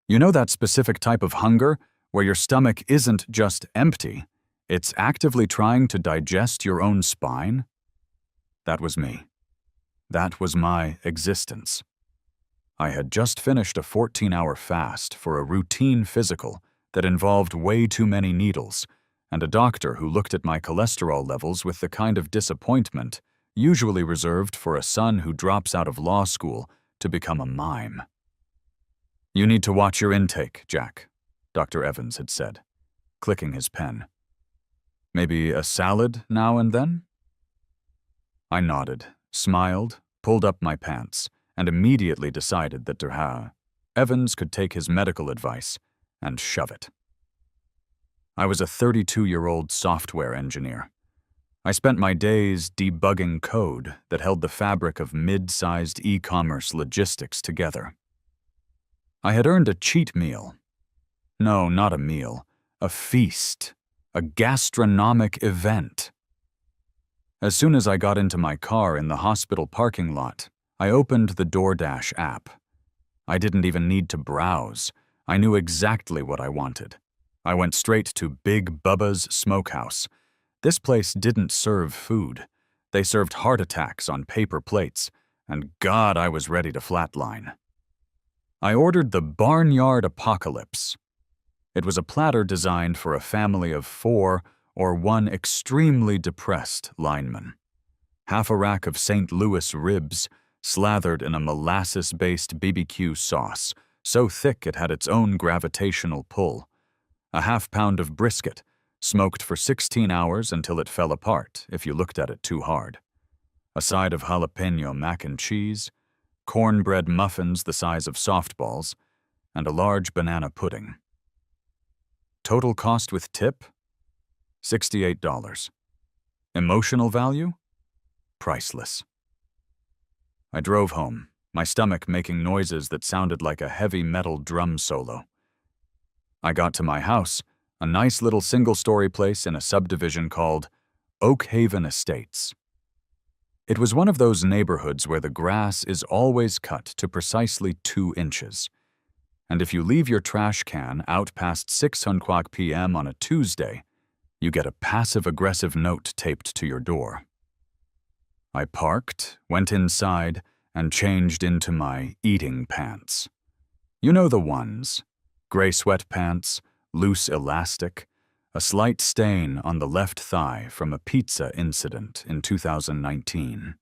You know that specific type of hunger where your stomach isn't just empty, it's actively trying to digest your own spine? That was me. That was my existence. I had just finished a 14-hour fast for a routine physical that involved way too many needles, and a doctor who looked at my cholesterol levels with the kind of disappointment usually reserved for a son who drops out of law school to become a mime. "You need to watch your intake, Jack," Dr. Evans had said, clicking his pen. "Maybe a salad now and then?" I nodded, smiled, pulled up my pants, and immediately decided that Evans could take his medical advice and shove it. I was a 32-year-old software engineer. I spent my days debugging code that held the fabric of mid-sized e-commerce logistics together. I had earned a cheat meal. No, not a meal, a feast, a gastronomic event. As soon as I got into my car in the hospital parking lot, I opened the DoorDash app. I didn't even need to browse. I knew exactly what I wanted. I went straight to Big Bubba's Smokehouse. This place didn't serve food. They served heart attacks on paper plates, and God, I was ready to flatline. I ordered the Barnyard Apocalypse. It was a platter designed for a family of 4 or one extremely depressed lineman. Half a rack of St. Louis ribs, slathered in a molasses-based BBQ sauce, so thick it had its own gravitational pull. A half-pound of brisket, smoked for 16 hours until it fell apart if you looked at it too hard. A side of jalapeno mac and cheese, cornbread muffins the size of softballs, and a large banana pudding. Total cost with tip? $68. Emotional value? Priceless. I drove home, my stomach making noises that sounded like a heavy metal drum solo. I got to my house, a nice little single-story place in a subdivision called Oak Haven Estates. It was one of those neighborhoods where the grass is always cut to precisely 2 inches. And if you leave your trash can out past 6:00 p.m. on a Tuesday, you get a passive-aggressive note taped to your door. I parked, went inside, and changed into my eating pants. You know the ones. Gray sweatpants, loose elastic, a slight stain on the left thigh from a pizza incident in 2019.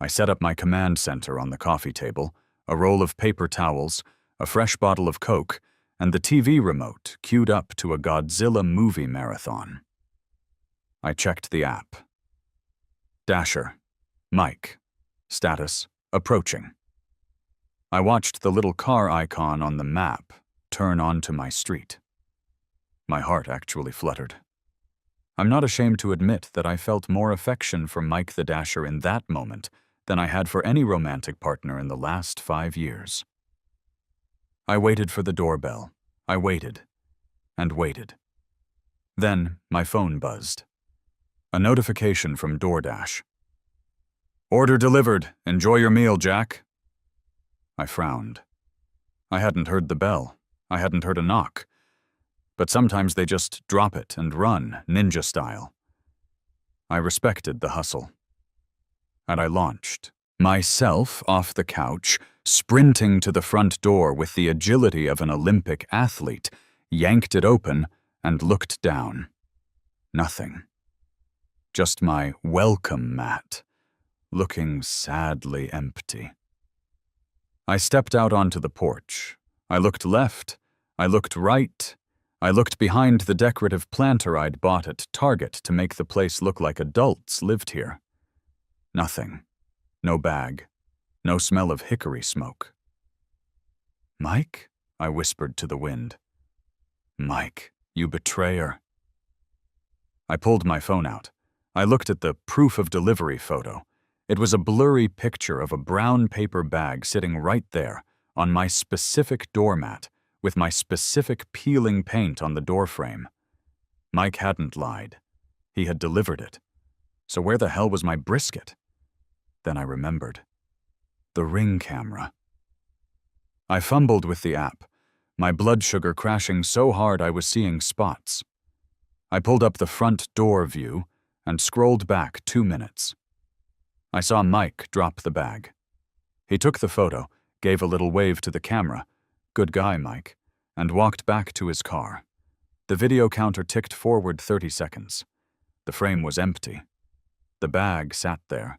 I set up my command center on the coffee table, a roll of paper towels, a fresh bottle of Coke, and the TV remote queued up to a Godzilla movie marathon. I checked the app. Dasher. Mike. Status. Approaching. I watched the little car icon on the map turn onto my street. My heart actually fluttered. I'm not ashamed to admit that I felt more affection for Mike the Dasher in that moment than I had for any romantic partner in the last 5 years. I waited for the doorbell. I waited and waited. Then my phone buzzed. A notification from DoorDash. "Order delivered. Enjoy your meal, Jack." I frowned. I hadn't heard the bell. I hadn't heard a knock. But sometimes they just drop it and run, ninja style. I respected the hustle. And I launched, myself off the couch, sprinting to the front door with the agility of an Olympic athlete, yanked it open, and looked down. Nothing. Just my welcome mat, looking sadly empty. I stepped out onto the porch. I looked left. I looked right. I looked behind the decorative planter I'd bought at Target to make the place look like adults lived here. Nothing. No bag. No smell of hickory smoke. "Mike?" I whispered to the wind. "Mike, you betrayer." I pulled my phone out. I looked at the proof of delivery photo. It was a blurry picture of a brown paper bag sitting right there on my specific doormat with my specific peeling paint on the doorframe. Mike hadn't lied. He had delivered it. So where the hell was my brisket? Then I remembered. The Ring camera. I fumbled with the app, my blood sugar crashing so hard I was seeing spots. I pulled up the front door view and scrolled back 2 minutes. I saw Mike drop the bag. He took the photo, gave a little wave to the camera, good guy Mike, and walked back to his car. The video counter ticked forward 30 seconds. The frame was empty. The bag sat there,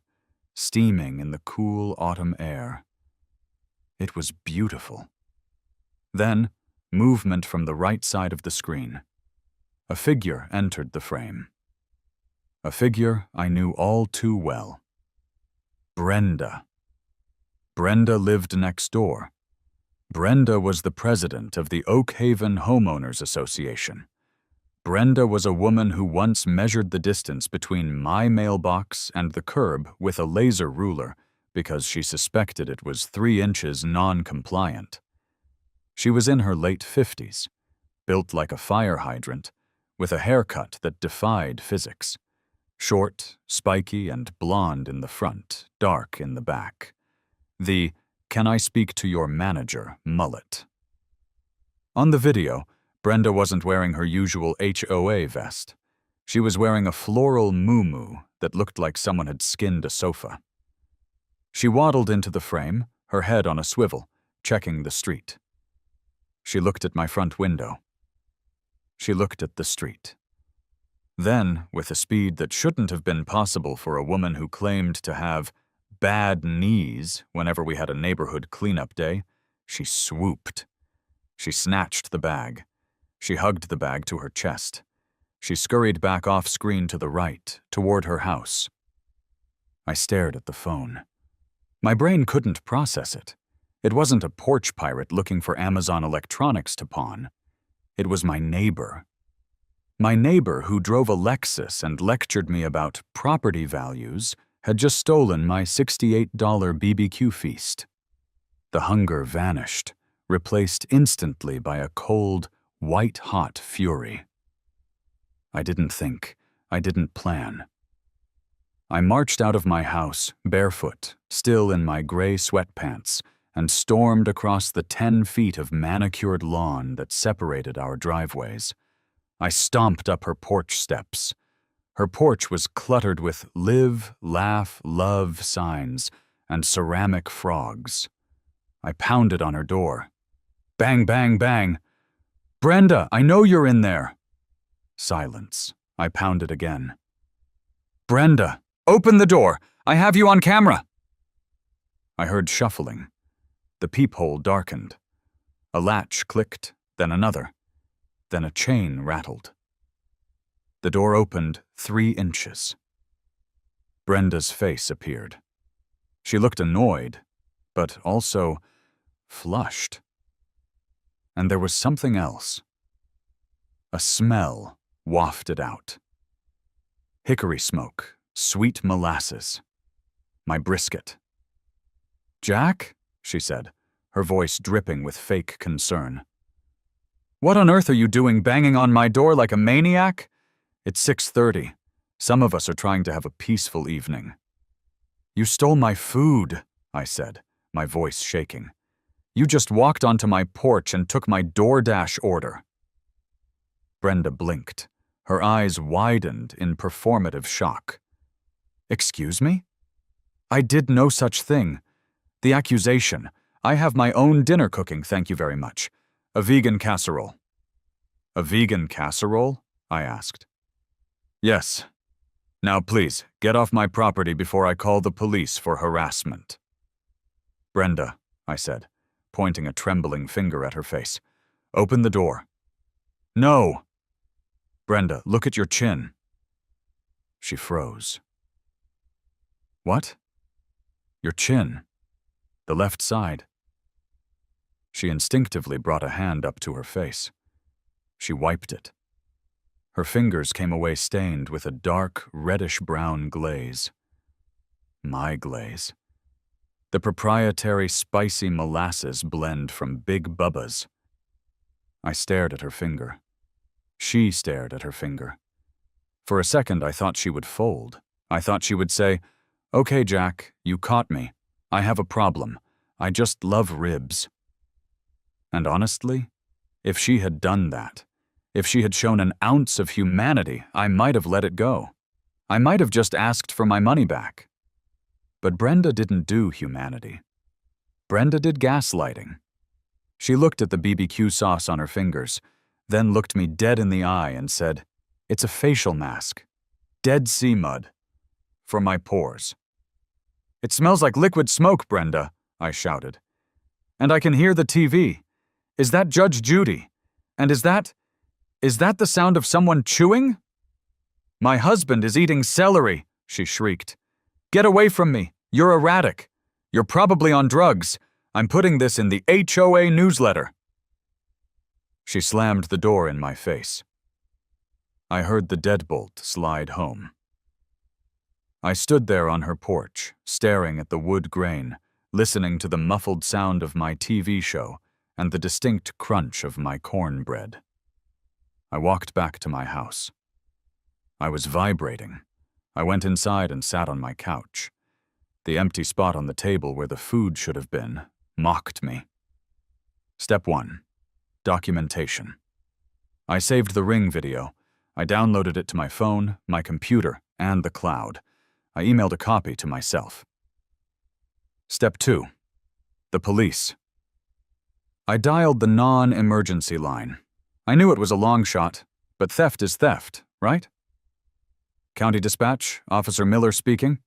steaming in the cool autumn air. It was beautiful. Then, movement from the right side of the screen. A figure entered the frame. A figure I knew all too well. Brenda. Brenda lived next door. Brenda was the president of the Oak Haven Homeowners Association. Brenda was a woman who once measured the distance between my mailbox and the curb with a laser ruler because she suspected it was 3 inches non-compliant. She was in her late 50s, built like a fire hydrant, with a haircut that defied physics. Short, spiky, and blonde in the front, dark in the back. The "Can I speak to your manager" mullet. On the video, Brenda wasn't wearing her usual HOA vest. She was wearing a floral muumuu that looked like someone had skinned a sofa. She waddled into the frame, her head on a swivel, checking the street. She looked at my front window. She looked at the street. Then, with a speed that shouldn't have been possible for a woman who claimed to have bad knees whenever we had a neighborhood cleanup day, she swooped. She snatched the bag. She hugged the bag to her chest. She scurried back off screen to the right, toward her house. I stared at the phone. My brain couldn't process it. It wasn't a porch pirate looking for Amazon electronics to pawn. It was my neighbor. My neighbor who drove a Lexus and lectured me about property values had just stolen my $68 BBQ feast. The hunger vanished, replaced instantly by a cold, white-hot fury. I didn't think. I didn't plan. I marched out of my house, barefoot, still in my gray sweatpants, and stormed across the 10 feet of manicured lawn that separated our driveways. I stomped up her porch steps. Her porch was cluttered with live, laugh, love signs and ceramic frogs. I pounded on her door. Bang, bang, bang. "Brenda, I know you're in there." Silence. I pounded again. "Brenda, open the door. I have you on camera." I heard shuffling. The peephole darkened. A latch clicked, then another. Then a chain rattled. The door opened 3 inches. Brenda's face appeared. She looked annoyed, but also flushed. And there was something else. A smell wafted out. Hickory smoke, sweet molasses. My brisket. "Jack?" she said, her voice dripping with fake concern. "What on earth are you doing banging on my door like a maniac? It's 6:30. Some of us are trying to have a peaceful evening." "You stole my food," I said, my voice shaking. "You just walked onto my porch and took my DoorDash order." Brenda blinked. Her eyes widened in performative shock. "Excuse me? I did no such thing. The accusation. I have my own dinner cooking, thank you very much. A vegan casserole." "A vegan casserole?" I asked. "Yes. Now please, get off my property before I call the police for harassment." "Brenda," I said, pointing a trembling finger at her face. "Open the door." "No." "Brenda, look at your chin." She froze. "What?" "Your chin. The left side." She instinctively brought a hand up to her face. She wiped it. Her fingers came away stained with a dark, reddish-brown glaze. My glaze. The proprietary spicy molasses blend from Big Bubba's. I stared at her finger. She stared at her finger. For a second, I thought she would fold. I thought she would say, "Okay, Jack, you caught me. I have a problem. I just love ribs." And honestly, if she had done that, if she had shown an ounce of humanity, I might have let it go. I might have just asked for my money back. But Brenda didn't do humanity. Brenda did gaslighting. She looked at the BBQ sauce on her fingers, then looked me dead in the eye and said, "It's a facial mask. Dead sea mud. For my pores." "It smells like liquid smoke, Brenda," I shouted. "And I can hear the TV. Is that Judge Judy? And is that the sound of someone chewing?" "My husband is eating celery," she shrieked. "Get away from me. You're erratic. You're probably on drugs. I'm putting this in the HOA newsletter." She slammed the door in my face. I heard the deadbolt slide home. I stood there on her porch, staring at the wood grain, listening to the muffled sound of my TV show and the distinct crunch of my cornbread. I walked back to my house. I was vibrating. I went inside and sat on my couch. The empty spot on the table where the food should have been mocked me. Step 1. Documentation. I saved the Ring video. I downloaded it to my phone, my computer, and the cloud. I emailed a copy to myself. Step 2. The police. I dialed the non-emergency line. I knew it was a long shot, but theft is theft, right? "County Dispatch, Officer Miller speaking."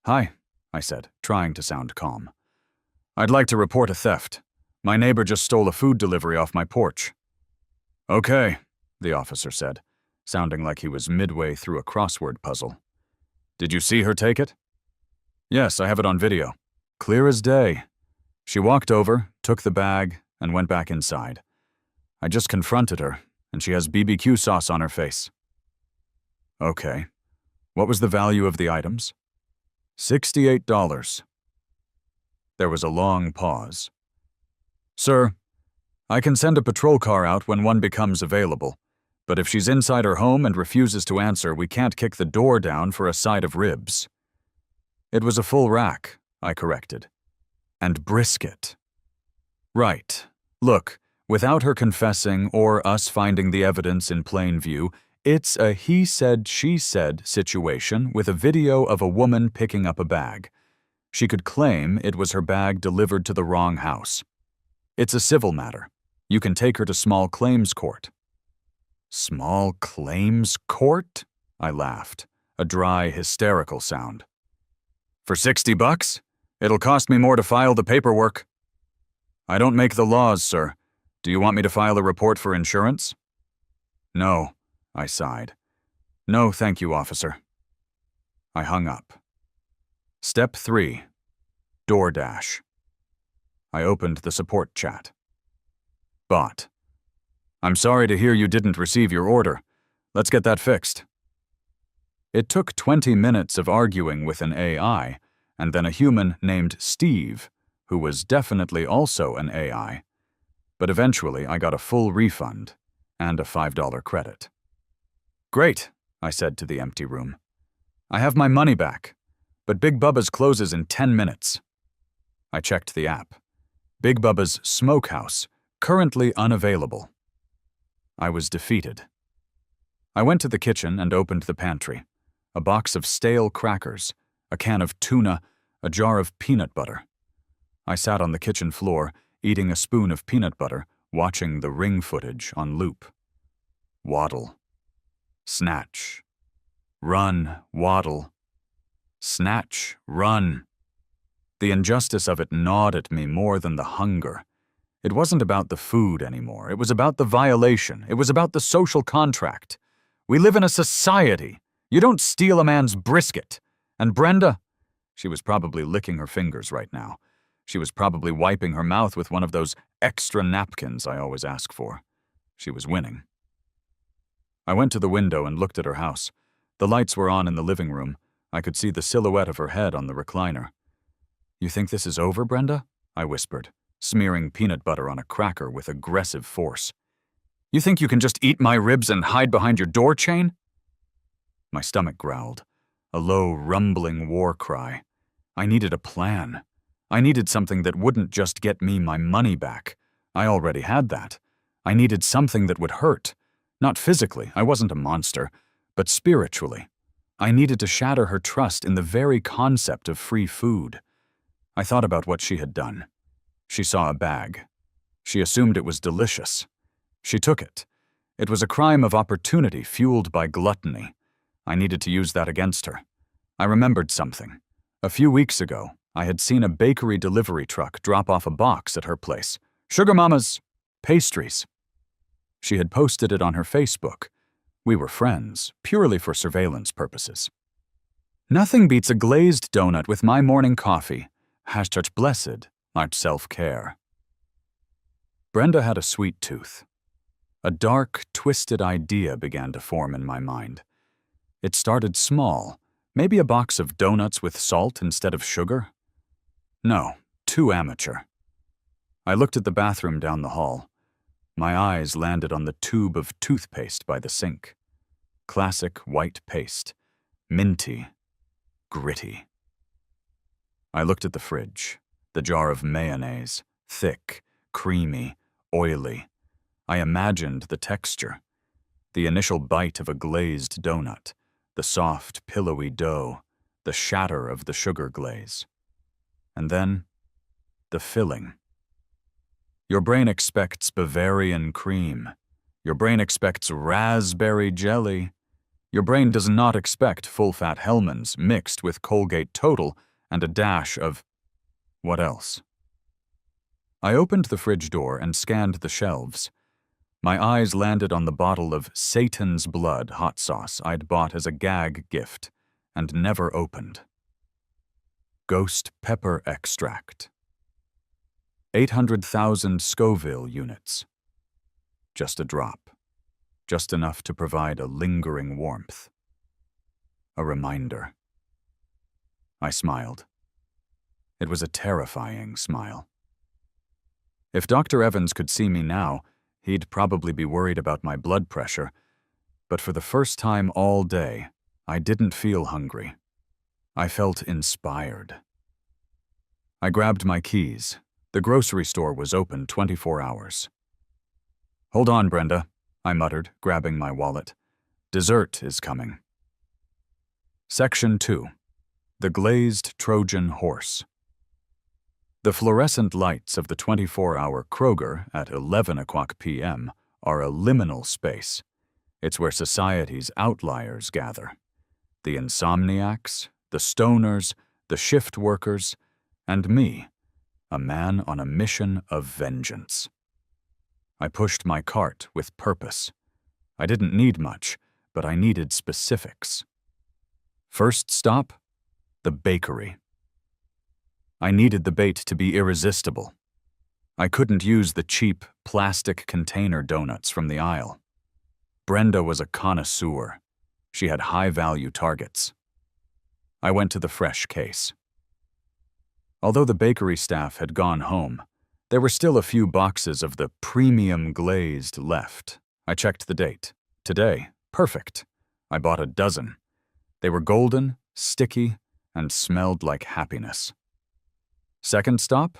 "Hi," I said, trying to sound calm. "I'd like to report a theft. My neighbor just stole a food delivery off my porch." "Okay," the officer said, sounding like he was midway through a crossword puzzle. "Did you see her take it?" "Yes, I have it on video. Clear as day. She walked over, took the bag, and went back inside. I just confronted her, and she has BBQ sauce on her face." "Okay. What was the value of the items?" $68. There was a long pause. "Sir, I can send a patrol car out when one becomes available, but if she's inside her home and refuses to answer, we can't kick the door down for a side of ribs." "It was a full rack," I corrected. "And brisket." "Right. Look, without her confessing or us finding the evidence in plain view, it's a he said, she said situation with a video of a woman picking up a bag. She could claim it was her bag delivered to the wrong house. It's a civil matter. You can take her to small claims court." "Small claims court?" I laughed, a dry, hysterical sound. "For $60? It'll cost me more to file the paperwork." "I don't make the laws, sir. Do you want me to file a report for insurance?" "No," I sighed. "No, thank you, officer." I hung up. Step 3. DoorDash. I opened the support chat. "Bot. I'm sorry to hear you didn't receive your order. Let's get that fixed." It took 20 minutes of arguing with an AI, and then a human named Steve, who was definitely also an AI. But eventually I got a full refund and a $5 credit. "Great," I said to the empty room. "I have my money back, but Big Bubba's closes in 10 minutes. I checked the app. Big Bubba's Smokehouse, currently unavailable. I was defeated. I went to the kitchen and opened the pantry. A box of stale crackers, a can of tuna, a jar of peanut butter. I sat on the kitchen floor, eating a spoon of peanut butter, watching the Ring footage on loop. Waddle. Snatch. Run, waddle. Snatch, run. The injustice of it gnawed at me more than the hunger. It wasn't about the food anymore. It was about the violation. It was about the social contract. We live in a society. You don't steal a man's brisket. And Brenda, she was probably licking her fingers right now. She was probably wiping her mouth with one of those extra napkins I always ask for. She was winning. I went to the window and looked at her house. The lights were on in the living room. I could see the silhouette of her head on the recliner. "You think this is over, Brenda?" I whispered, smearing peanut butter on a cracker with aggressive force. "You think you can just eat my ribs and hide behind your door chain?" My stomach growled, a low, rumbling war cry. I needed a plan. I needed something that wouldn't just get me my money back, I already had that. I needed something that would hurt. Not physically, I wasn't a monster, but spiritually. I needed to shatter her trust in the very concept of free food. I thought about what she had done. She saw a bag. She assumed it was delicious. She took it. It was a crime of opportunity fueled by gluttony. I needed to use that against her. I remembered something. A few weeks ago, I had seen a bakery delivery truck drop off a box at her place. Sugar Mama's pastries. She had posted it on her Facebook. We were friends, purely for surveillance purposes. Nothing beats a glazed donut with my morning coffee. # blessed, art self-care. Brenda had a sweet tooth. A dark, twisted idea began to form in my mind. It started small, maybe a box of donuts with salt instead of sugar. No, too amateur. I looked at the bathroom down the hall. My eyes landed on the tube of toothpaste by the sink. Classic white paste. Minty. Gritty. I looked at the fridge. The jar of mayonnaise. Thick, creamy, oily. I imagined the texture. The initial bite of a glazed donut. The soft, pillowy dough. The shatter of the sugar glaze. And then, the filling. Your brain expects Bavarian cream. Your brain expects raspberry jelly. Your brain does not expect full-fat Hellmann's mixed with Colgate Total and a dash of... what else? I opened the fridge door and scanned the shelves. My eyes landed on the bottle of Satan's Blood hot sauce I'd bought as a gag gift and never opened. Ghost pepper extract. 800,000 Scoville units. Just a drop. Just enough to provide a lingering warmth. A reminder. I smiled. It was a terrifying smile. If Dr. Evans could see me now, he'd probably be worried about my blood pressure, but for the first time all day, I didn't feel hungry. I felt inspired. I grabbed my keys. The grocery store was open 24 hours. Hold on, Brenda, I muttered, grabbing my wallet. Dessert is coming. Section 2. The Glazed Trojan Horse. The fluorescent lights of the 24-hour Kroger at 11 o'clock p.m. are a liminal space. It's where society's outliers gather. The insomniacs, the stoners, the shift workers, and me, a man on a mission of vengeance. I pushed my cart with purpose. I didn't need much, but I needed specifics. First stop, the bakery. I needed the bait to be irresistible. I couldn't use the cheap, plastic container donuts from the aisle. Brenda was a connoisseur. She had high-value targets. I went to the fresh case. Although the bakery staff had gone home, there were still a few boxes of the premium glazed left. I checked the date. Today, perfect. I bought a dozen. They were golden, sticky, and smelled like happiness. Second stop,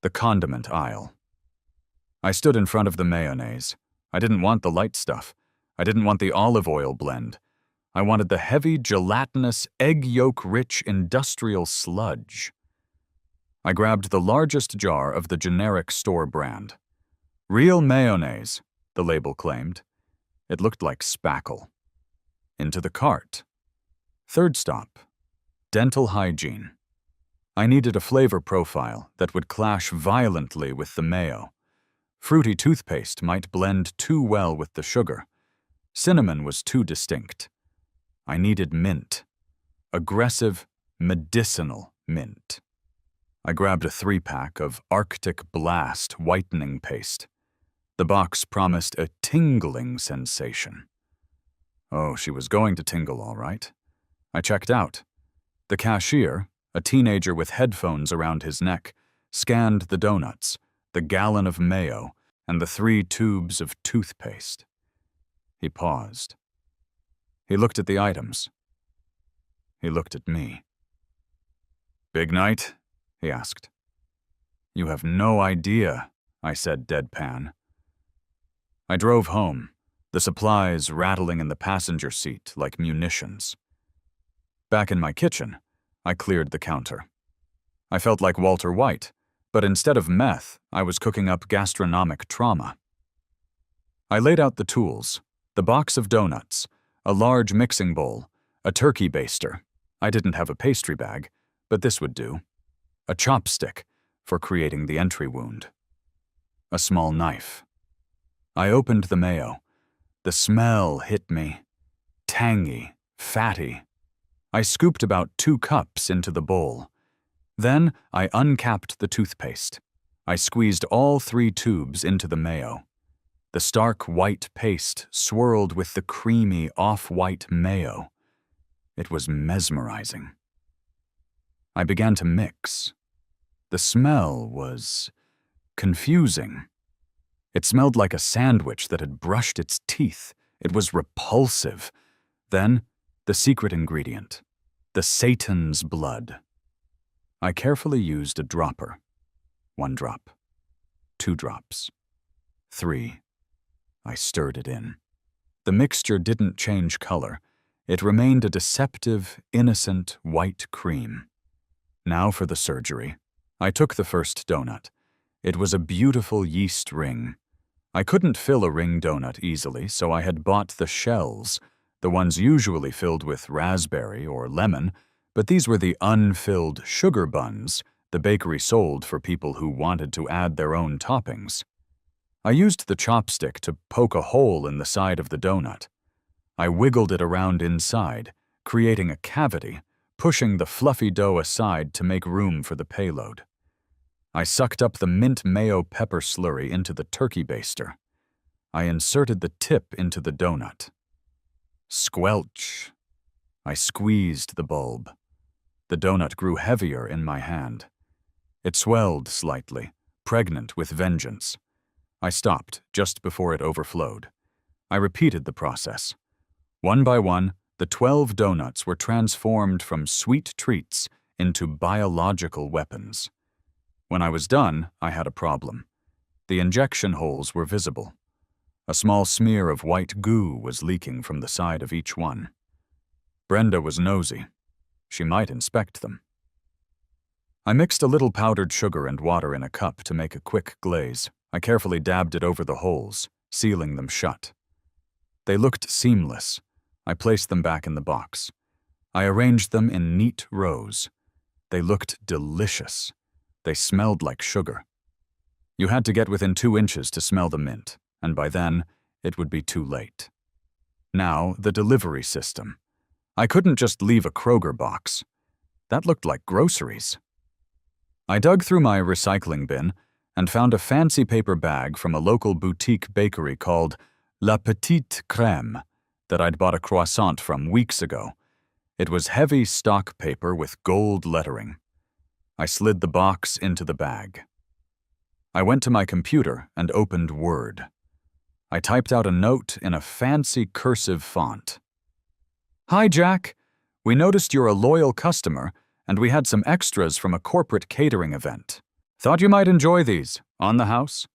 the condiment aisle. I stood in front of the mayonnaise. I didn't want the light stuff. I didn't want the olive oil blend. I wanted the heavy, gelatinous, egg yolk-rich industrial sludge. I grabbed the largest jar of the generic store brand. Real mayonnaise, the label claimed. It looked like spackle. Into the cart. Third stop, dental hygiene. I needed a flavor profile that would clash violently with the mayo. Fruity toothpaste might blend too well with the sugar. Cinnamon was too distinct. I needed mint. Aggressive, medicinal mint. I grabbed a 3-pack of Arctic Blast whitening paste. The box promised a tingling sensation. Oh, she was going to tingle all right. I checked out. The cashier, a teenager with headphones around his neck, scanned the donuts, the gallon of mayo, and the 3 tubes of toothpaste. He paused. He looked at the items. He looked at me. Big night? He asked. You have no idea, I said deadpan. I drove home, the supplies rattling in the passenger seat like munitions. Back in my kitchen, I cleared the counter. I felt like Walter White, but instead of meth, I was cooking up gastronomic trauma. I laid out the tools, the box of donuts, a large mixing bowl, a turkey baster. I didn't have a pastry bag, but this would do. A chopstick for creating the entry wound. A small knife. I opened the mayo. The smell hit me. Tangy, fatty. I scooped about 2 cups into the bowl. Then I uncapped the toothpaste. I squeezed all 3 tubes into the mayo. The stark white paste swirled with the creamy off-white mayo. It was mesmerizing. I began to mix. The smell was confusing. It smelled like a sandwich that had brushed its teeth. It was repulsive. Then, the secret ingredient, the Satan's blood. I carefully used a dropper. 1 drop. 2 drops. 3. I stirred it in. The mixture didn't change color. It remained a deceptive, innocent white cream. Now for the surgery. I took the first donut. It was a beautiful yeast ring. I couldn't fill a ring donut easily, so I had bought the shells, the ones usually filled with raspberry or lemon, but these were the unfilled sugar buns the bakery sold for people who wanted to add their own toppings. I used the chopstick to poke a hole in the side of the donut. I wiggled it around inside, creating a cavity, pushing the fluffy dough aside to make room for the payload. I sucked up the mint mayo pepper slurry into the turkey baster. I inserted the tip into the donut. Squelch. I squeezed the bulb. The donut grew heavier in my hand. It swelled slightly, pregnant with vengeance. I stopped just before it overflowed. I repeated the process. One by one, the 12 donuts were transformed from sweet treats into biological weapons. When I was done, I had a problem. The injection holes were visible. A small smear of white goo was leaking from the side of each one. Brenda was nosy. She might inspect them. I mixed a little powdered sugar and water in a cup to make a quick glaze. I carefully dabbed it over the holes, sealing them shut. They looked seamless. I placed them back in the box. I arranged them in neat rows. They looked delicious. They smelled like sugar. You had to get within 2 inches to smell the mint, and by then, it would be too late. Now, the delivery system. I couldn't just leave a Kroger box. That looked like groceries. I dug through my recycling bin and found a fancy paper bag from a local boutique bakery called La Petite Crème that I'd bought a croissant from weeks ago. It was heavy stock paper with gold lettering. I slid the box into the bag. I went to my computer and opened Word. I typed out a note in a fancy cursive font. Hi, Jack. We noticed you're a loyal customer, and we had some extras from a corporate catering event. Thought you might enjoy these. On the house?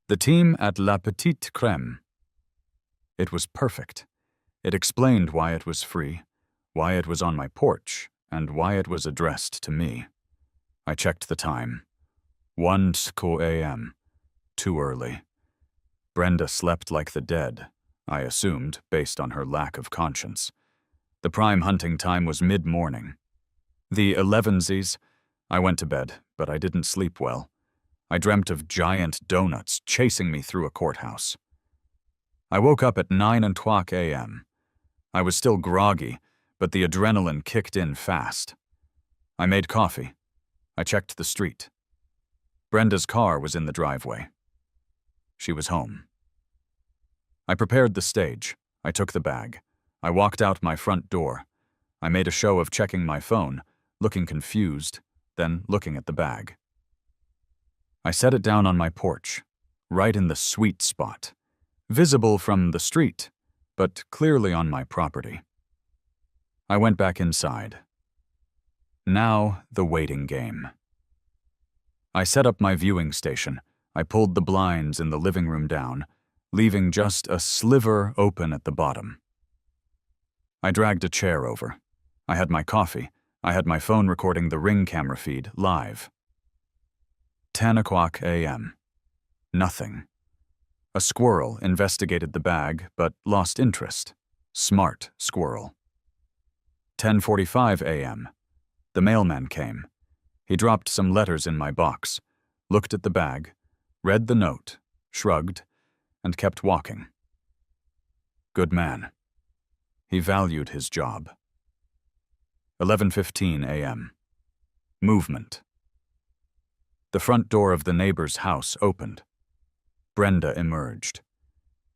The team at La Petite Crème. It was perfect. It explained why it was free, why it was on my porch, and why it was addressed to me. I checked the time. 1:00 a.m. Too early. Brenda slept like the dead, I assumed, based on her lack of conscience. The prime hunting time was mid-morning. The 11sies, I went to bed, but I didn't sleep well. I dreamt of giant donuts chasing me through a courthouse. I woke up at 9:00 a.m. I was still groggy, but the adrenaline kicked in fast. I made coffee. I checked the street. Brenda's car was in the driveway. She was home. I prepared the stage. I took the bag. I walked out my front door. I made a show of checking my phone, looking confused, then looking at the bag. I set it down on my porch, right in the sweet spot, visible from the street, but clearly on my property. I went back inside. Now, the waiting game. I set up my viewing station, I pulled the blinds in the living room down, leaving just a sliver open at the bottom. I dragged a chair over. I had my coffee. I had my phone recording the Ring camera feed live. 10:00 a.m. Nothing. A squirrel investigated the bag, but lost interest. Smart squirrel. 10:45 a.m. The mailman came. He dropped some letters in my box, looked at the bag, read the note, shrugged, and kept walking. Good man. He valued his job. 11:15 a.m. Movement. The front door of the neighbor's house opened. Brenda emerged.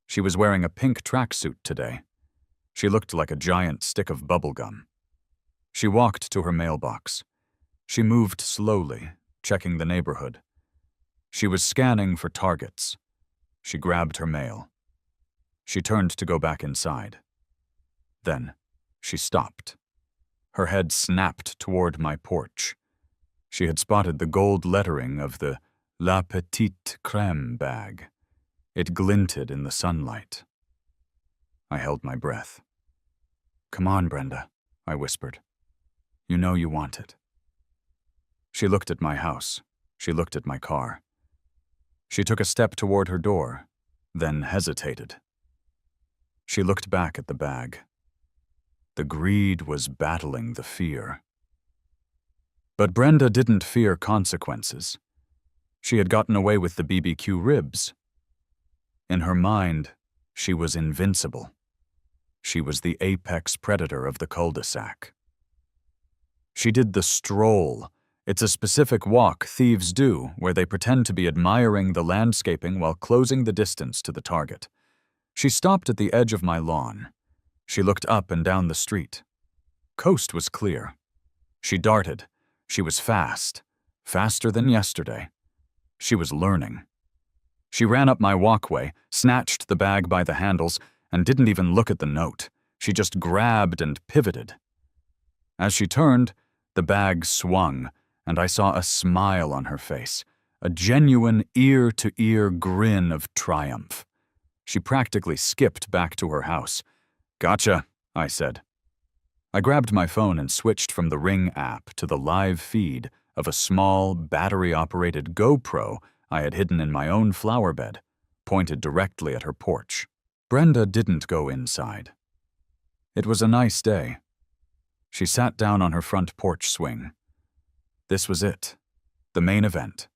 She was wearing a pink tracksuit today. She looked like a giant stick of bubblegum. She walked to her mailbox. She moved slowly, checking the neighborhood. She was scanning for targets. She grabbed her mail. She turned to go back inside. Then, she stopped. Her head snapped toward my porch. She had spotted the gold lettering of the La Petite Crème bag. It glinted in the sunlight. I held my breath. "Come on, Brenda," I whispered. "You know you want it." She looked at my house. She looked at my car. She took a step toward her door, then hesitated. She looked back at the bag. The greed was battling the fear. But Brenda didn't fear consequences. She had gotten away with the BBQ ribs. In her mind, she was invincible. She was the apex predator of the cul-de-sac. She did the stroll. It's a specific walk thieves do, where they pretend to be admiring the landscaping while closing the distance to the target. She stopped at the edge of my lawn. She looked up and down the street. Coast was clear. She darted. She was fast. Faster than yesterday. She was learning. She ran up my walkway, snatched the bag by the handles, and didn't even look at the note. She just grabbed and pivoted. As she turned, the bag swung, and I saw a smile on her face, a genuine ear-to-ear grin of triumph. She practically skipped back to her house. "Gotcha," I said. I grabbed my phone and switched from the Ring app to the live feed of a small, battery-operated GoPro I had hidden in my own flower bed, pointed directly at her porch. Brenda didn't go inside. It was a nice day. She sat down on her front porch swing. This was it, the main event.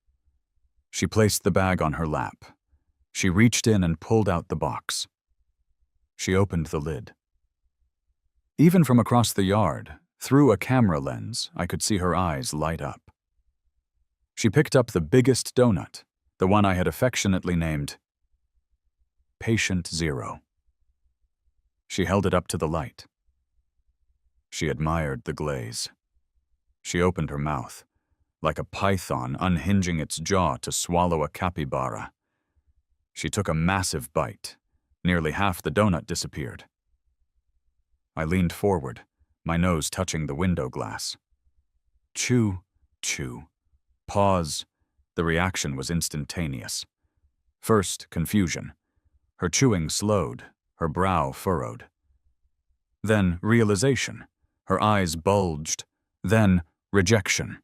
She placed the bag on her lap. She reached in and pulled out the box. She opened the lid. Even from across the yard, through a camera lens, I could see her eyes light up. She picked up the biggest donut, the one I had affectionately named Patient Zero. She held it up to the light. She admired the glaze. She opened her mouth, like a python unhinging its jaw to swallow a capybara. She took a massive bite. Nearly half the donut disappeared. I leaned forward, my nose touching the window glass. Chew, chew. Pause. The reaction was instantaneous. First, confusion. Her chewing slowed, her brow furrowed. Then, realization. Her eyes bulged. Then, rejection.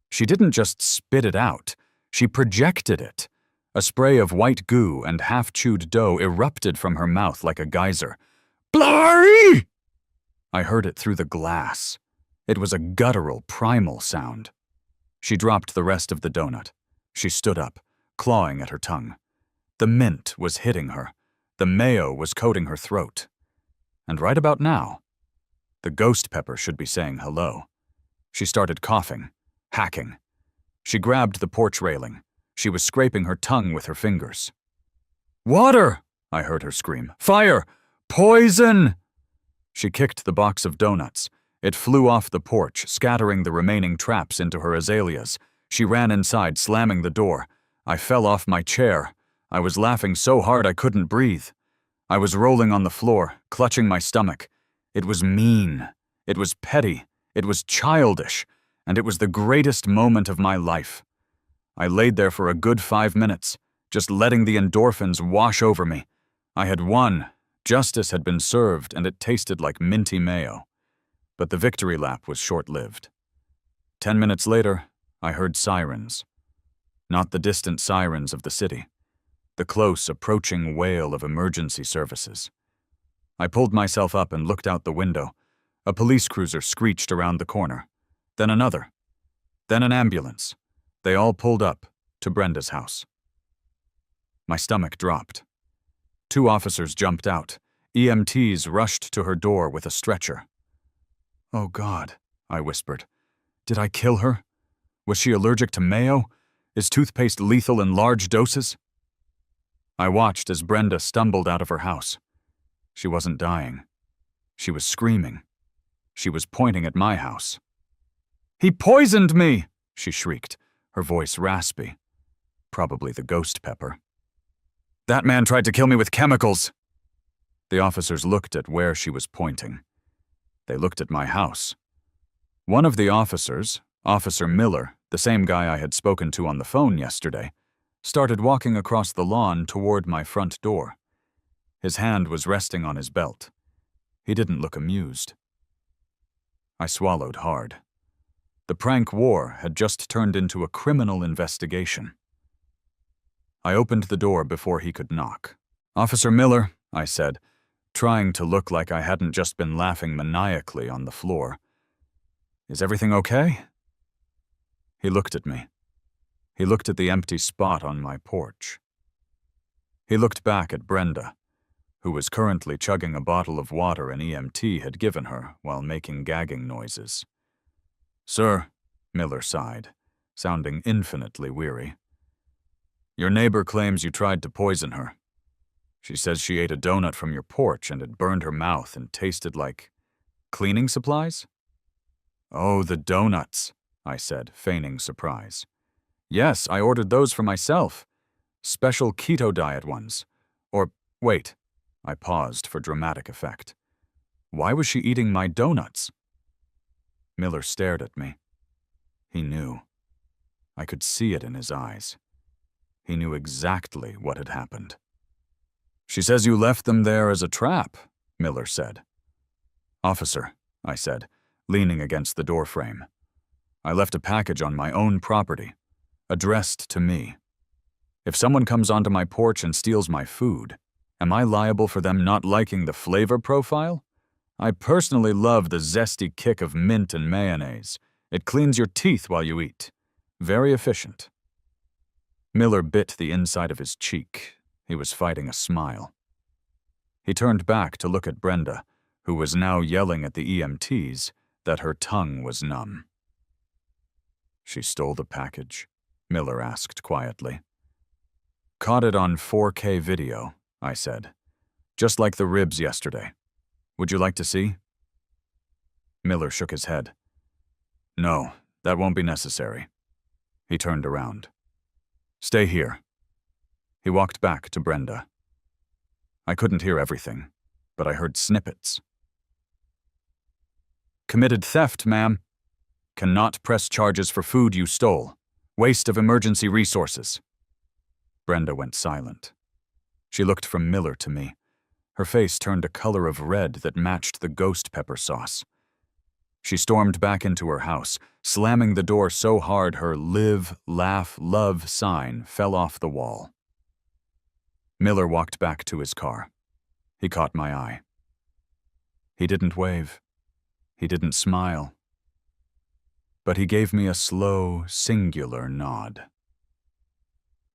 She didn't just spit it out. She projected it. A spray of white goo and half-chewed dough erupted from her mouth like a geyser. Blarry! I heard it through the glass. It was a guttural, primal sound. She dropped the rest of the donut. She stood up, clawing at her tongue. The mint was hitting her. The mayo was coating her throat. And right about now, the ghost pepper should be saying hello. She started coughing, hacking. She grabbed the porch railing. She was scraping her tongue with her fingers. "Water!" I heard her scream. "Fire! Poison!" She kicked the box of donuts. It flew off the porch, scattering the remaining traps into her azaleas. She ran inside, slamming the door. I fell off my chair. I was laughing so hard I couldn't breathe. I was rolling on the floor, clutching my stomach. It was mean. It was petty. It was childish. And it was the greatest moment of my life. I laid there for a good 5 minutes, just letting the endorphins wash over me. I had won. Justice had been served, and it tasted like minty mayo. But the victory lap was short-lived. 10 minutes later, I heard sirens. Not the distant sirens of the city. The close, approaching wail of emergency services. I pulled myself up and looked out the window. A police cruiser screeched around the corner. Then another. Then an ambulance. They all pulled up to Brenda's house. My stomach dropped. 2 officers jumped out. EMTs rushed to her door with a stretcher. "Oh God," I whispered. "Did I kill her? Was she allergic to mayo? Is toothpaste lethal in large doses?" I watched as Brenda stumbled out of her house. She wasn't dying. She was screaming. She was pointing at my house. "He poisoned me!" she shrieked, her voice raspy. Probably the ghost pepper. "That man tried to kill me with chemicals." The officers looked at where she was pointing. They looked at my house. One of the officers, Officer Miller, the same guy I had spoken to on the phone yesterday, started walking across the lawn toward my front door. His hand was resting on his belt. He didn't look amused. I swallowed hard. The prank war had just turned into a criminal investigation. I opened the door before he could knock. "Officer Miller," I said, trying to look like I hadn't just been laughing maniacally on the floor. "Is everything okay?" He looked at me. He looked at the empty spot on my porch. He looked back at Brenda, who was currently chugging a bottle of water an EMT had given her while making gagging noises. "Sir," Miller sighed, sounding infinitely weary. "Your neighbor claims you tried to poison her. She says she ate a donut from your porch and it burned her mouth and tasted like cleaning supplies?" "Oh, the donuts," I said, feigning surprise. "Yes, I ordered those for myself. Special keto diet ones. Or, wait," I paused for dramatic effect. "Why was she eating my donuts?" Miller stared at me. He knew. I could see it in his eyes. He knew exactly what had happened. "She says you left them there as a trap," Miller said. "Officer," I said, leaning against the doorframe. "I left a package on my own property, addressed to me. If someone comes onto my porch and steals my food, am I liable for them not liking the flavor profile? I personally love the zesty kick of mint and mayonnaise. It cleans your teeth while you eat. Very efficient." Miller bit the inside of his cheek. He was fighting a smile. He turned back to look at Brenda, who was now yelling at the EMTs that her tongue was numb. "She stole the package?" Miller asked quietly. "Caught it on 4K video," I said. "Just like the ribs yesterday. Would you like to see?" Miller shook his head. "No, that won't be necessary." He turned around. "Stay here." He walked back to Brenda. I couldn't hear everything, but I heard snippets. "Committed theft, ma'am. Cannot press charges for food you stole. Waste of emergency resources." Brenda went silent. She looked from Miller to me. Her face turned a color of red that matched the ghost pepper sauce. She stormed back into her house, slamming the door so hard her live, laugh, love sign fell off the wall. Miller walked back to his car. He caught my eye. He didn't wave. He didn't smile. But he gave me a slow, singular nod.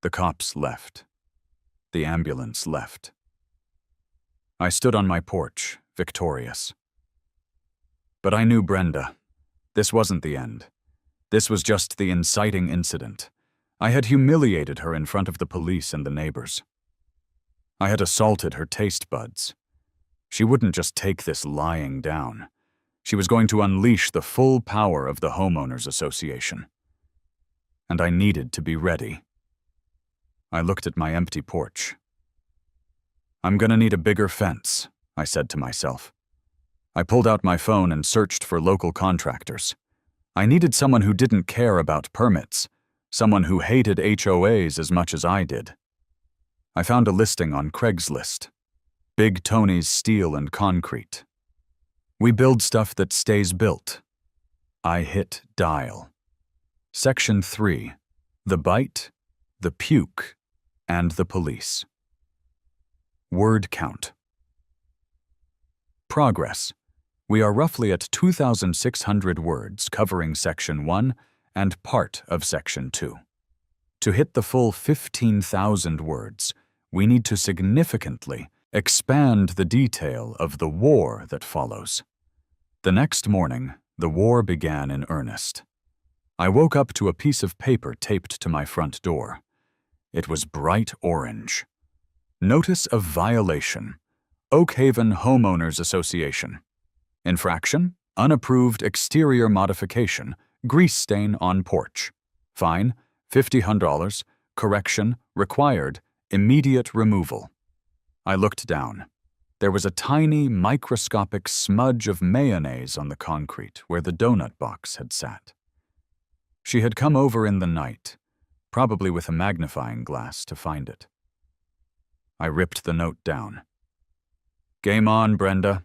The cops left. The ambulance left. I stood on my porch, victorious. But I knew Brenda. This wasn't the end. This was just the inciting incident. I had humiliated her in front of the police and the neighbors. I had assaulted her taste buds. She wouldn't just take this lying down. She was going to unleash the full power of the Homeowners Association. And I needed to be ready. I looked at my empty porch. "I'm gonna need a bigger fence," I said to myself. I pulled out my phone and searched for local contractors. I needed someone who didn't care about permits, someone who hated HOAs as much as I did. I found a listing on Craigslist. Big Tony's Steel and Concrete. We build stuff that stays built. I hit dial. Section 3. The bite, the puke, and the police. Word count. Progress. We are roughly at 2,600 words covering Section 1 and part of Section 2. To hit the full 15,000 words, we need to significantly expand the detail of the war that follows. The next morning, the war began in earnest. I woke up to a piece of paper taped to my front door. It was bright orange. Notice of violation. Oak Haven Homeowners Association. Infraction, unapproved exterior modification, grease stain on porch. Fine, $50. Correction, required, immediate removal. I looked down. There was a tiny, microscopic smudge of mayonnaise on the concrete where the donut box had sat. She had come over in the night, probably with a magnifying glass to find it. I ripped the note down. Game on, Brenda.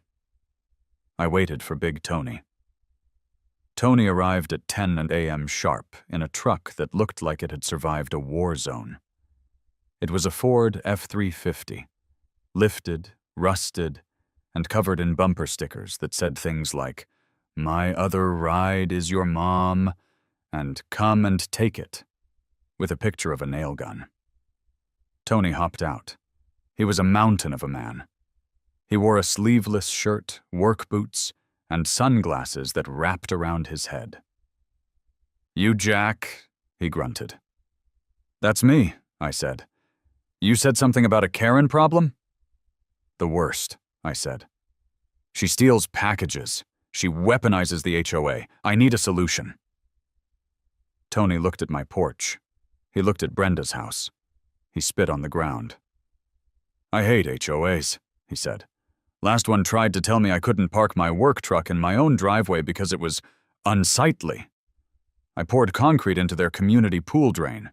I waited for Big Tony. Tony arrived at 10 a.m. sharp in a truck that looked like it had survived a war zone. It was a Ford F-350, lifted, rusted, and covered in bumper stickers that said things like, "My other ride is your mom," and "Come and take it," with a picture of a nail gun. Tony hopped out. He was a mountain of a man. He wore a sleeveless shirt, work boots, and sunglasses that wrapped around his head. "You Jack," he grunted. "That's me," I said. "You said something about a Karen problem?" "The worst," I said. "She steals packages. She weaponizes the HOA. I need a solution." Tony looked at my porch. He looked at Brenda's house. He spit on the ground. "I hate HOAs," he said. "Last one tried to tell me I couldn't park my work truck in my own driveway because it was unsightly. I poured concrete into their community pool drain."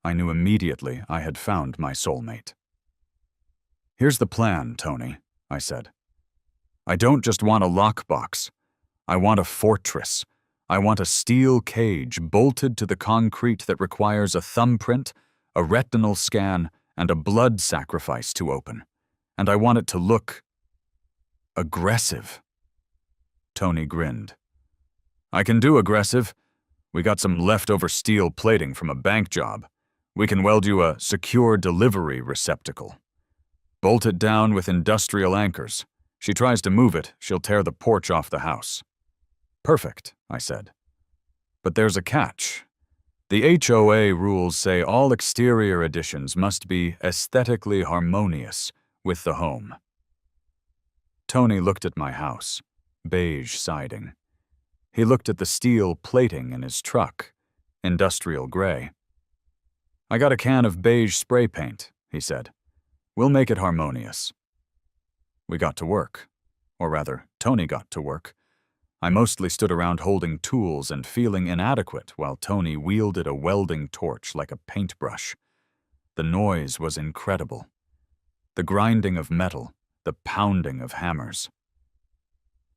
I knew immediately I had found my soulmate. "Here's the plan, Tony," I said. "I don't just want a lockbox. I want a fortress. I want a steel cage bolted to the concrete that requires a thumbprint, a retinal scan, and a blood sacrifice to open. And I want it to look aggressive." Tony grinned. "I can do aggressive. We got some leftover steel plating from a bank job. We can weld you a secure delivery receptacle. Bolt it down with industrial anchors. She tries to move it, she'll tear the porch off the house." "Perfect," I said. "But there's a catch. The HOA rules say all exterior additions must be aesthetically harmonious with the home." Tony looked at my house, beige siding. He looked at the steel plating in his truck, industrial gray. "I got a can of beige spray paint," he said. "We'll make it harmonious." We got to work. Or rather, Tony got to work. I mostly stood around holding tools and feeling inadequate while Tony wielded a welding torch like a paintbrush. The noise was incredible. The grinding of metal, the pounding of hammers.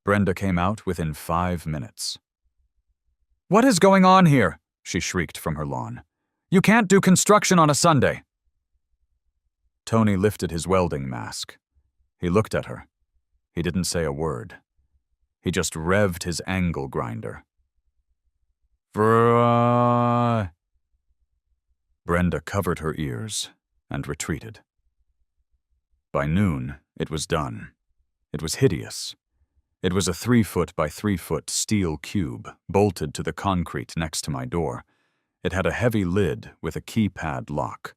Brenda came out within 5 minutes. "What is going on here?" she shrieked from her lawn. "You can't do construction on a Sunday." Tony lifted his welding mask. He looked at her. He didn't say a word. He just revved his angle grinder. Brenda covered her ears and retreated. By noon, it was done. It was hideous. It was a 3-foot by 3-foot steel cube bolted to the concrete next to my door. It had a heavy lid with a keypad lock.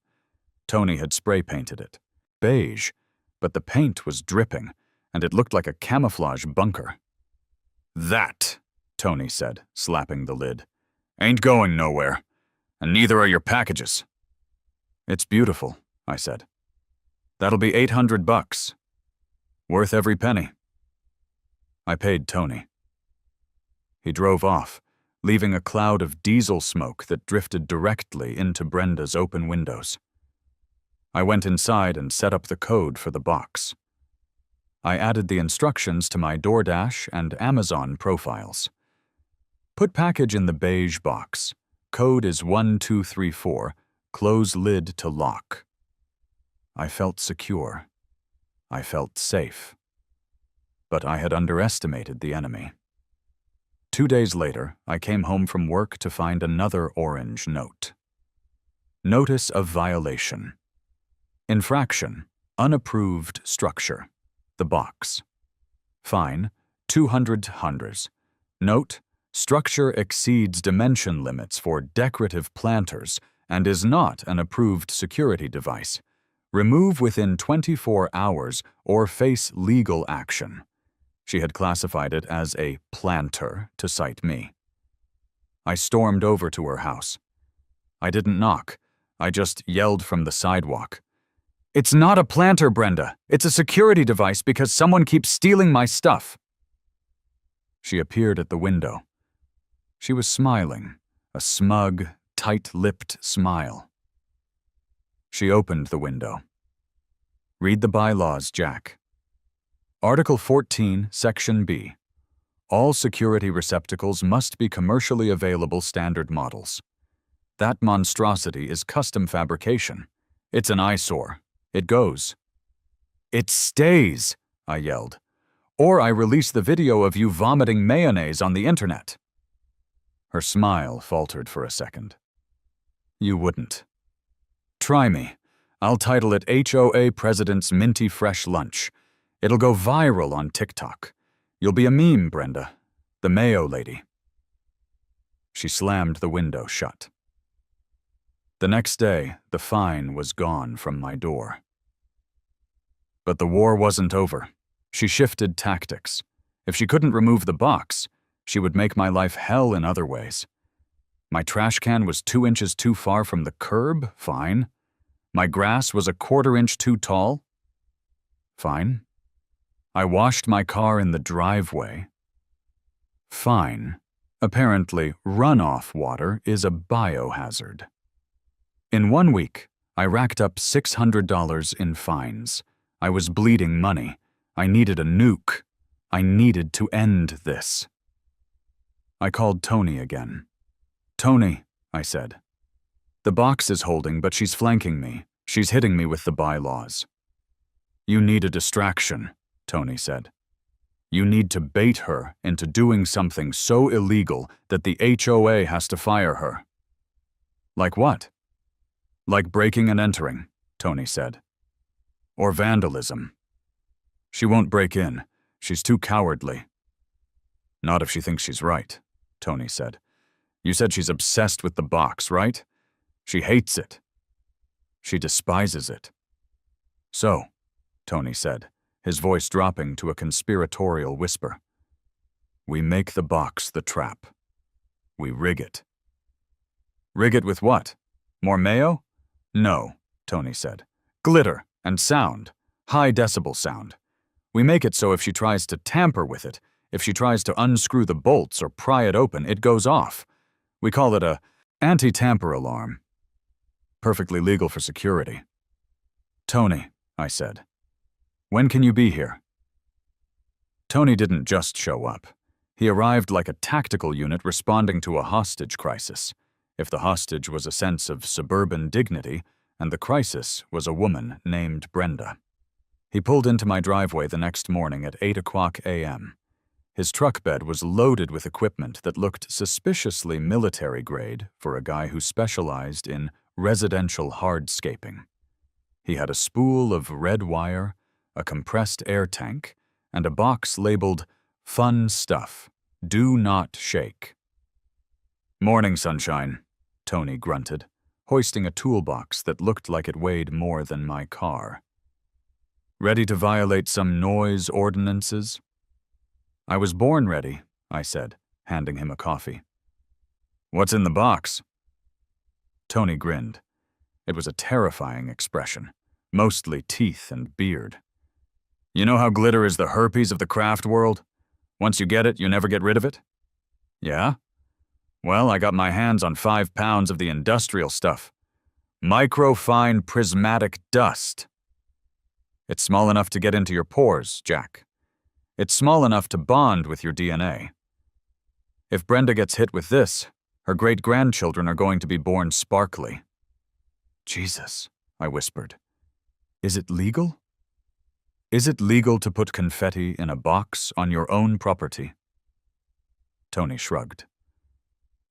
Tony had spray painted it. Beige, but the paint was dripping, and it looked like a camouflage bunker. "That," Tony said, slapping the lid, "ain't going nowhere, and neither are your packages." "It's beautiful," I said. "That'll be $800. Worth every penny." I paid Tony. He drove off, leaving a cloud of diesel smoke that drifted directly into Brenda's open windows. I went inside and set up the code for the box. I added the instructions to my DoorDash and Amazon profiles. Put package in the beige box. Code is 1234. Close lid to lock. I felt secure. I felt safe. But I had underestimated the enemy. 2 days later, I came home from work to find another orange note. Notice of violation. Infraction. Unapproved structure. The box. Fine. 200 hundreds. Note. Structure exceeds dimension limits for decorative planters and is not an approved security device. Remove within 24 hours or face legal action. She had classified it as a planter to cite me. I stormed over to her house. I didn't knock. I just yelled from the sidewalk. "It's not a planter, Brenda. It's a security device because someone keeps stealing my stuff." She appeared at the window. She was smiling, a smug, tight-lipped smile. She opened the window. "Read the bylaws, Jack. Article 14, Section B. All security receptacles must be commercially available standard models. That monstrosity is custom fabrication. It's an eyesore. It goes." "It stays," I yelled. "Or I release the video of you vomiting mayonnaise on the internet." Her smile faltered for a second. "You wouldn't." "Try me. I'll title it HOA President's Minty Fresh Lunch. It'll go viral on TikTok. You'll be a meme, Brenda. The Mayo lady." She slammed the window shut. The next day, the fine was gone from my door. But the war wasn't over. She shifted tactics. If she couldn't remove the box, she would make my life hell in other ways. My trash can was 2 inches too far from the curb? Fine. My grass was a 1/4 inch too tall? Fine. I washed my car in the driveway? Fine. Apparently, runoff water is a biohazard. In 1 week, I racked up $600 in fines. I was bleeding money. I needed a nuke. I needed to end this. I called Tony again. "Tony," I said. "The box is holding, but she's flanking me. She's hitting me with the bylaws." "You need a distraction," Tony said. "You need to bait her into doing something so illegal that the HOA has to fire her." "Like what?" "Like breaking and entering," Tony said. "Or vandalism." "She won't break in. She's too cowardly." "Not if she thinks she's right," Tony said. "You said she's obsessed with the box, right? She hates it. She despises it." "So," Tony said, his voice dropping to a conspiratorial whisper, "we make the box the trap. We rig it." "Rig it with what? More mayo?" "No," Tony said. "Glitter and sound. High decibel sound. We make it so if she tries to tamper with it, if she tries to unscrew the bolts or pry it open, it goes off. We call it a anti-tamper alarm. Perfectly legal for security." "Tony," I said, "when can you be here?" Tony didn't just show up. He arrived like a tactical unit responding to a hostage crisis, if the hostage was a sense of suburban dignity and the crisis was a woman named Brenda. He pulled into my driveway the next morning at 8:00 a.m. His truck bed was loaded with equipment that looked suspiciously military grade for a guy who specialized in residential hardscaping. He had a spool of red wire, a compressed air tank, and a box labeled "Fun Stuff. Do Not Shake." "Morning, sunshine," Tony grunted, hoisting a toolbox that looked like it weighed more than my car. "Ready to violate some noise ordinances?" "I was born ready," I said, handing him a coffee. "What's in the box?" Tony grinned. It was a terrifying expression, mostly teeth and beard. "You know how glitter is the herpes of the craft world? Once you get it, you never get rid of it?" "Yeah? Well, I got my hands on 5 pounds of the industrial stuff. Microfine prismatic dust. It's small enough to get into your pores, Jack. It's small enough to bond with your DNA. If Brenda gets hit with this, her great-grandchildren are going to be born sparkly. Jesus, I whispered. Is it legal? Is it legal to put confetti in a box on your own property? Tony shrugged.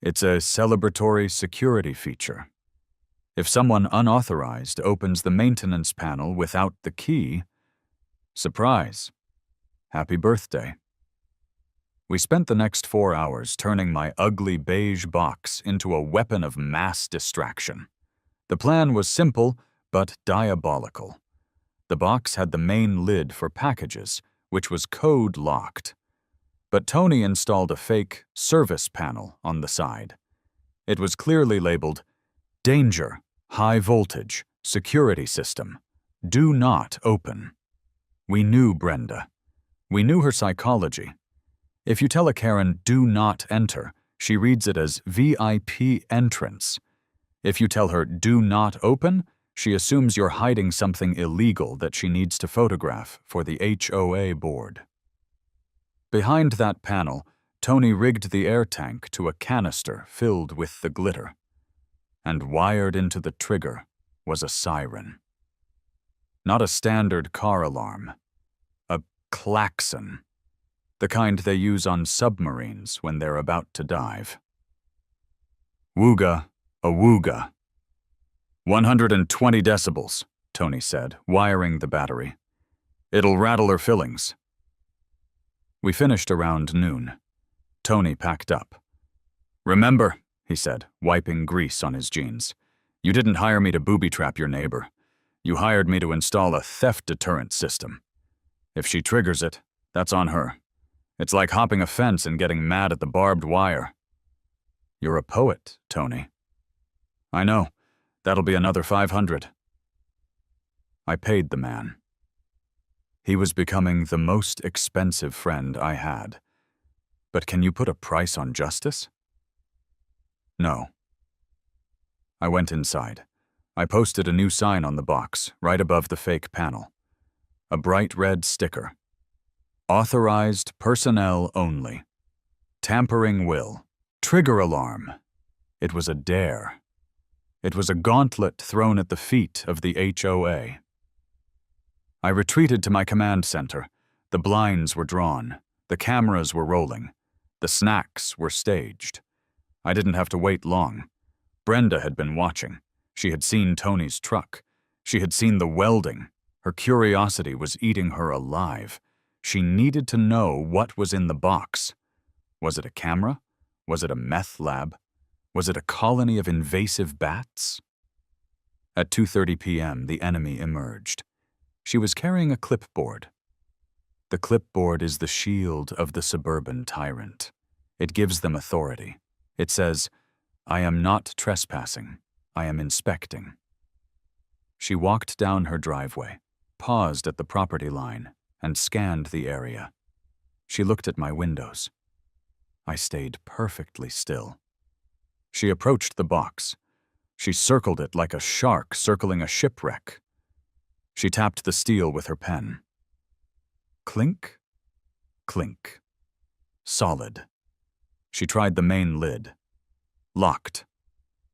It's a celebratory security feature. If someone unauthorized opens the maintenance panel without the key, surprise, happy birthday. We spent the next 4 hours turning my ugly beige box into a weapon of mass distraction. The plan was simple, but diabolical. The box had the main lid for packages, which was code-locked. But Tony installed a fake service panel on the side. It was clearly labeled, Danger, High Voltage, Security System. Do not open. We knew Brenda. We knew her psychology. If you tell a Karen, do not enter, she reads it as VIP entrance. If you tell her, do not open, she assumes you're hiding something illegal that she needs to photograph for the HOA board. Behind that panel, Tony rigged the air tank to a canister filled with the glitter. And wired into the trigger was a siren. Not a standard car alarm. A klaxon. The kind they use on submarines when they're about to dive. Wooga, a wooga. 120 decibels, Tony said, wiring the battery. It'll rattle her fillings. We finished around noon. Tony packed up. Remember, he said, wiping grease on his jeans, you didn't hire me to booby-trap your neighbor. You hired me to install a theft deterrent system. If she triggers it, that's on her. It's like hopping a fence and getting mad at the barbed wire. You're a poet, Tony. I know. That'll be another 500. I paid the man. He was becoming the most expensive friend I had. But can you put a price on justice? No. I went inside. I posted a new sign on the box, right above the fake panel. A bright red sticker. Authorized personnel only. Tampering will. Trigger alarm. It was a dare. It was a gauntlet thrown at the feet of the HOA. I retreated to my command center. The blinds were drawn. The cameras were rolling. The snacks were staged. I didn't have to wait long. Brenda had been watching. She had seen Tony's truck. She had seen the welding. Her curiosity was eating her alive. She needed to know what was in the box. Was it a camera? Was it a meth lab? Was it a colony of invasive bats? At 2:30 p.m., the enemy emerged. She was carrying a clipboard. The clipboard is the shield of the suburban tyrant. It gives them authority. It says, I am not trespassing. I am inspecting. She walked down her driveway, paused at the property line, and scanned the area. She looked at my windows. I stayed perfectly still. She approached the box. She circled it like a shark circling a shipwreck. She tapped the steel with her pen. Clink, clink. Solid. She tried the main lid. Locked.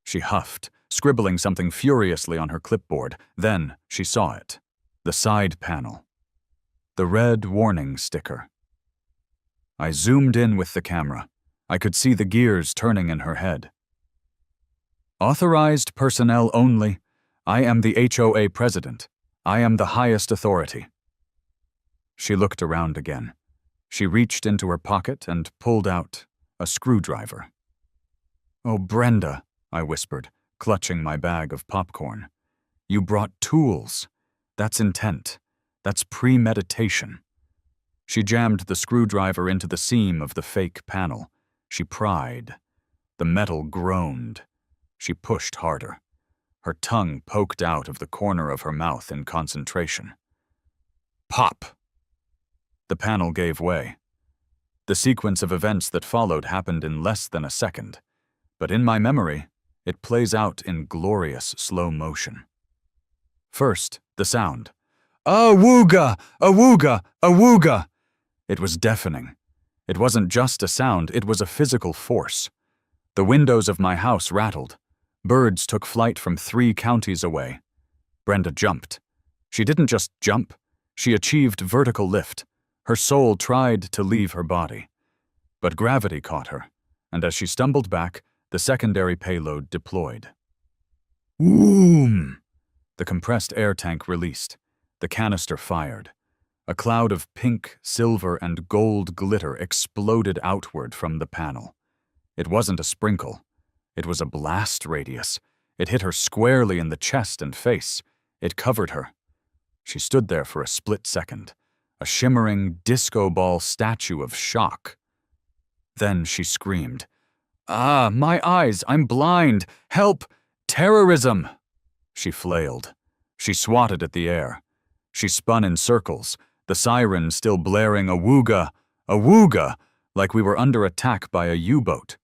She huffed, scribbling something furiously on her clipboard. Then she saw it. The side panel. The red warning sticker. I zoomed in with the camera. I could see the gears turning in her head. Authorized personnel only. I am the HOA president. I am the highest authority. She looked around again. She reached into her pocket and pulled out a screwdriver. Oh, Brenda, I whispered, clutching my bag of popcorn. You brought tools. That's intent. That's premeditation. She jammed the screwdriver into the seam of the fake panel. She pried. The metal groaned. She pushed harder. Her tongue poked out of the corner of her mouth in concentration. Pop! The panel gave way. The sequence of events that followed happened in less than a second. But in my memory, It plays out in glorious slow motion. First, the sound. Awooga! Awooga! Awooga! It was deafening. It wasn't just a sound, it was a physical force. The windows of my house rattled. Birds took flight from 3 counties away. Brenda jumped. She didn't just jump. She achieved vertical lift. Her soul tried to leave her body. But gravity caught her, and as she stumbled back, the secondary payload deployed. Whoom! The compressed air tank released. The canister fired. A cloud of pink, silver, and gold glitter exploded outward from the panel. It wasn't a sprinkle. It was a blast radius. It hit her squarely in the chest and face. It covered her. She stood there for a split second, a shimmering disco ball statue of shock. Then she screamed, "Ah, my eyes, I'm blind! Help! Terrorism!" She flailed. She swatted at the air. She spun in circles, the siren still blaring awooga, awooga, like we were under attack by a U-boat.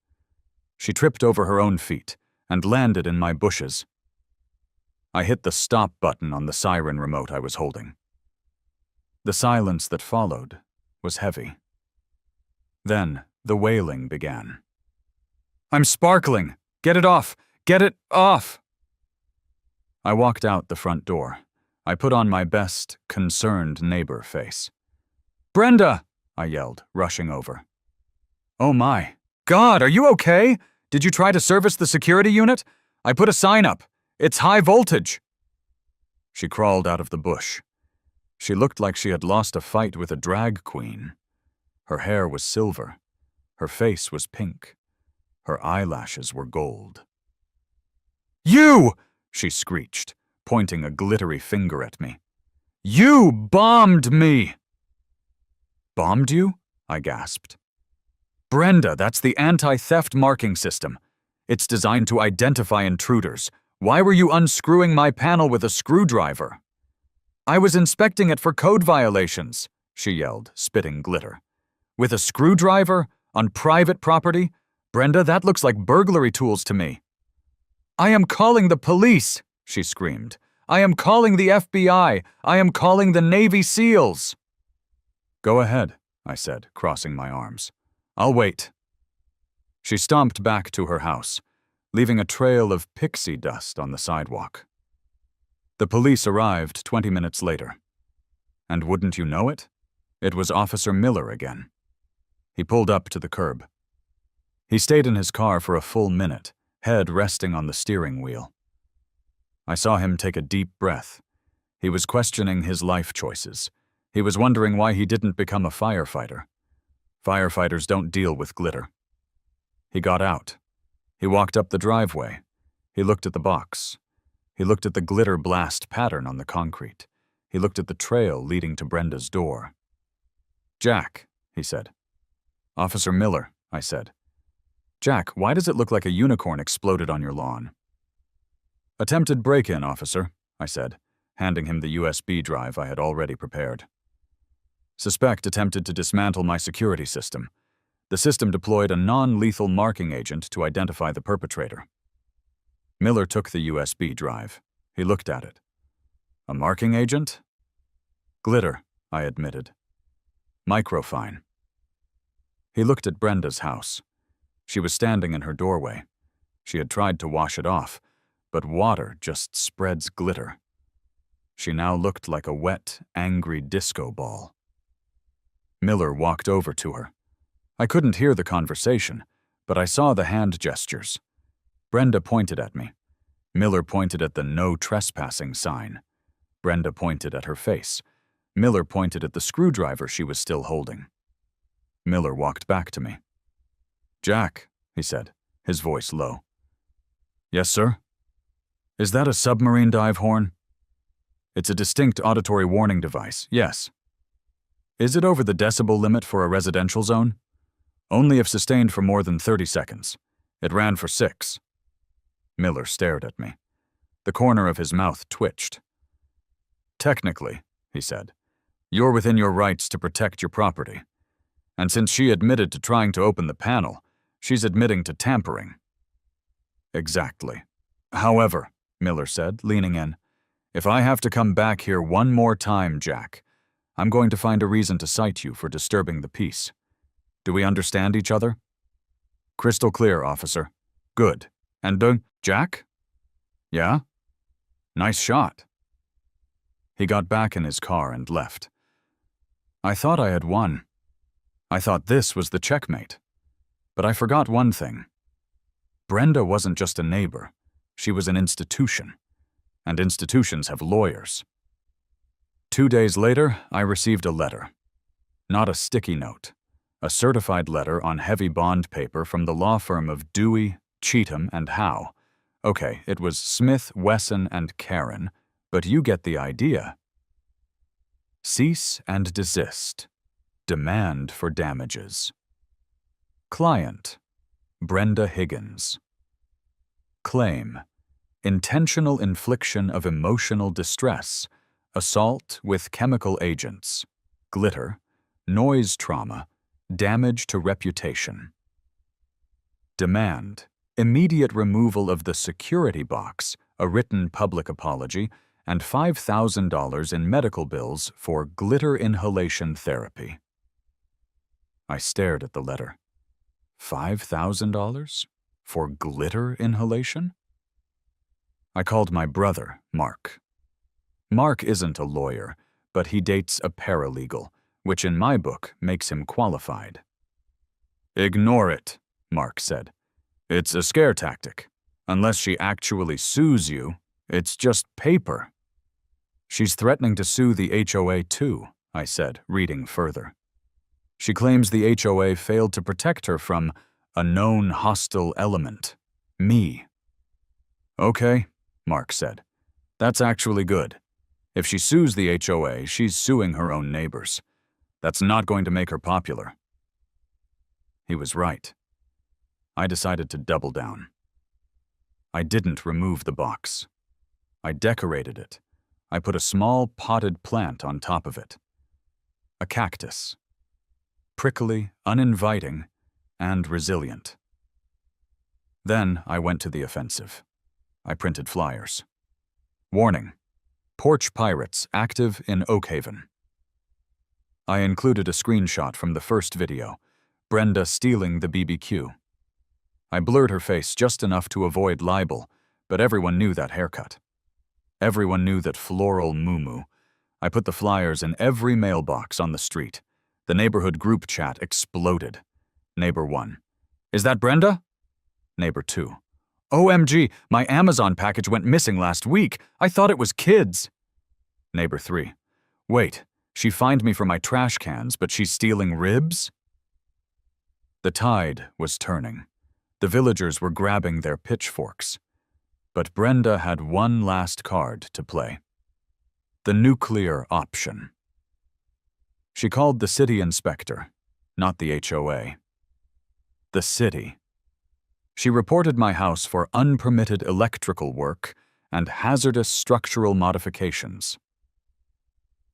She tripped over her own feet and landed in my bushes. I hit the stop button on the siren remote I was holding. The silence that followed was heavy. Then the wailing began. "I'm sparkling! Get it off! Get it off!" I walked out the front door. I put on my best, concerned neighbor face. "Brenda!" I yelled, rushing over. "Oh my! God, are you okay? Did you try to service the security unit? I put a sign up. It's high voltage." She crawled out of the bush. She looked like she had lost a fight with a drag queen. Her hair was silver. Her face was pink. Her eyelashes were gold. "You!" she screeched, pointing a glittery finger at me. "You bombed me!" "Bombed you?" I gasped. "Brenda, that's the anti-theft marking system. It's designed to identify intruders. Why were you unscrewing my panel with a screwdriver?" "I was inspecting it for code violations," she yelled, spitting glitter. "With a screwdriver? On private property? Brenda, that looks like burglary tools to me." "I am calling the police," she screamed. "I am calling the FBI. I am calling the Navy SEALs." "Go ahead," I said, crossing my arms. "I'll wait." She stomped back to her house, leaving a trail of pixie dust on the sidewalk. The police arrived 20 minutes later. And wouldn't you know it? It was Officer Miller again. He pulled up to the curb. He stayed in his car for a full minute, head resting on the steering wheel. I saw him take a deep breath. He was questioning his life choices. He was wondering why he didn't become a firefighter. Firefighters don't deal with glitter. He got out. He walked up the driveway. He looked at the box. He looked at the glitter blast pattern on the concrete. He looked at the trail leading to Brenda's door. "Jack," he said. "Officer Miller," I said. "Jack, why does it look like a unicorn exploded on your lawn?" "Attempted break-in, officer," I said, handing him the USB drive I had already prepared. "Suspect attempted to dismantle my security system. The system deployed a non-lethal marking agent to identify the perpetrator." Miller took the USB drive. He looked at it. "A marking agent?" "Glitter," I admitted. "Microfine." He looked at Brenda's house. She was standing in her doorway. She had tried to wash it off, but water just spreads glitter. She now looked like a wet, angry disco ball. Miller walked over to her. I couldn't hear the conversation, but I saw the hand gestures. Brenda pointed at me. Miller pointed at the "no trespassing" sign. Brenda pointed at her face. Miller pointed at the screwdriver she was still holding. Miller walked back to me. "Jack," he said, his voice low. "Yes, sir?" "Is that a submarine dive horn?" "It's a distinct auditory warning device, yes." "Is it over the decibel limit for a residential zone?" "Only if sustained for more than 30 seconds. It ran for 6. Miller stared at me. The corner of his mouth twitched. "Technically," he said, "you're within your rights to protect your property. And since she admitted to trying to open the panel, she's admitting to tampering." Exactly. However, Miller said, leaning in, if I have to come back here one more time, Jack, I'm going to find a reason to cite you for disturbing the peace. Do we understand each other? Crystal clear, officer. Good. And, Jack? Yeah? Nice shot. He got back in his car and left. I thought I had won. I thought this was the checkmate. But I forgot one thing. Brenda wasn't just a neighbor. She was an institution. And institutions have lawyers. 2 days later, I received a letter. Not a sticky note. A certified letter on heavy bond paper from the law firm of Dewey, Cheatham, and Howe. Okay, it was Smith, Wesson, and Karen, but you get the idea. Cease and desist. Demand for damages. Client, Brenda Higgins. Claim, intentional infliction of emotional distress, assault with chemical agents, glitter, noise trauma, damage to reputation. Demand, immediate removal of the security box, a written public apology, and $5,000 in medical bills for glitter inhalation therapy. I stared at the letter. $5,000? For glitter inhalation? I called my brother, Mark. Mark isn't a lawyer, but he dates a paralegal, which in my book makes him qualified. Ignore it, Mark said. It's a scare tactic. Unless she actually sues you, it's just paper. She's threatening to sue the HOA too, I said, reading further. She claims the HOA failed to protect her from a known hostile element, me. Okay, Mark said. That's actually good. If she sues the HOA, she's suing her own neighbors. That's not going to make her popular. He was right. I decided to double down. I didn't remove the box. I decorated it. I put a small potted plant on top of it. A cactus. Prickly, uninviting, and resilient. Then I went to the offensive. I printed flyers. Warning: porch pirates active in Oakhaven. I included a screenshot from the first video, Brenda stealing the BBQ. I blurred her face just enough to avoid libel, but everyone knew that haircut. Everyone knew that floral moo-moo. I put the flyers in every mailbox on the street. The neighborhood group chat exploded. Neighbor 1. Is that Brenda? Neighbor 2. OMG, my Amazon package went missing last week. I thought it was kids. Neighbor 3. Wait, she fined me for my trash cans, but she's stealing ribs? The tide was turning. The villagers were grabbing their pitchforks. But Brenda had one last card to play. The nuclear option. She called the city inspector, not the HOA. The city. She reported my house for unpermitted electrical work and hazardous structural modifications.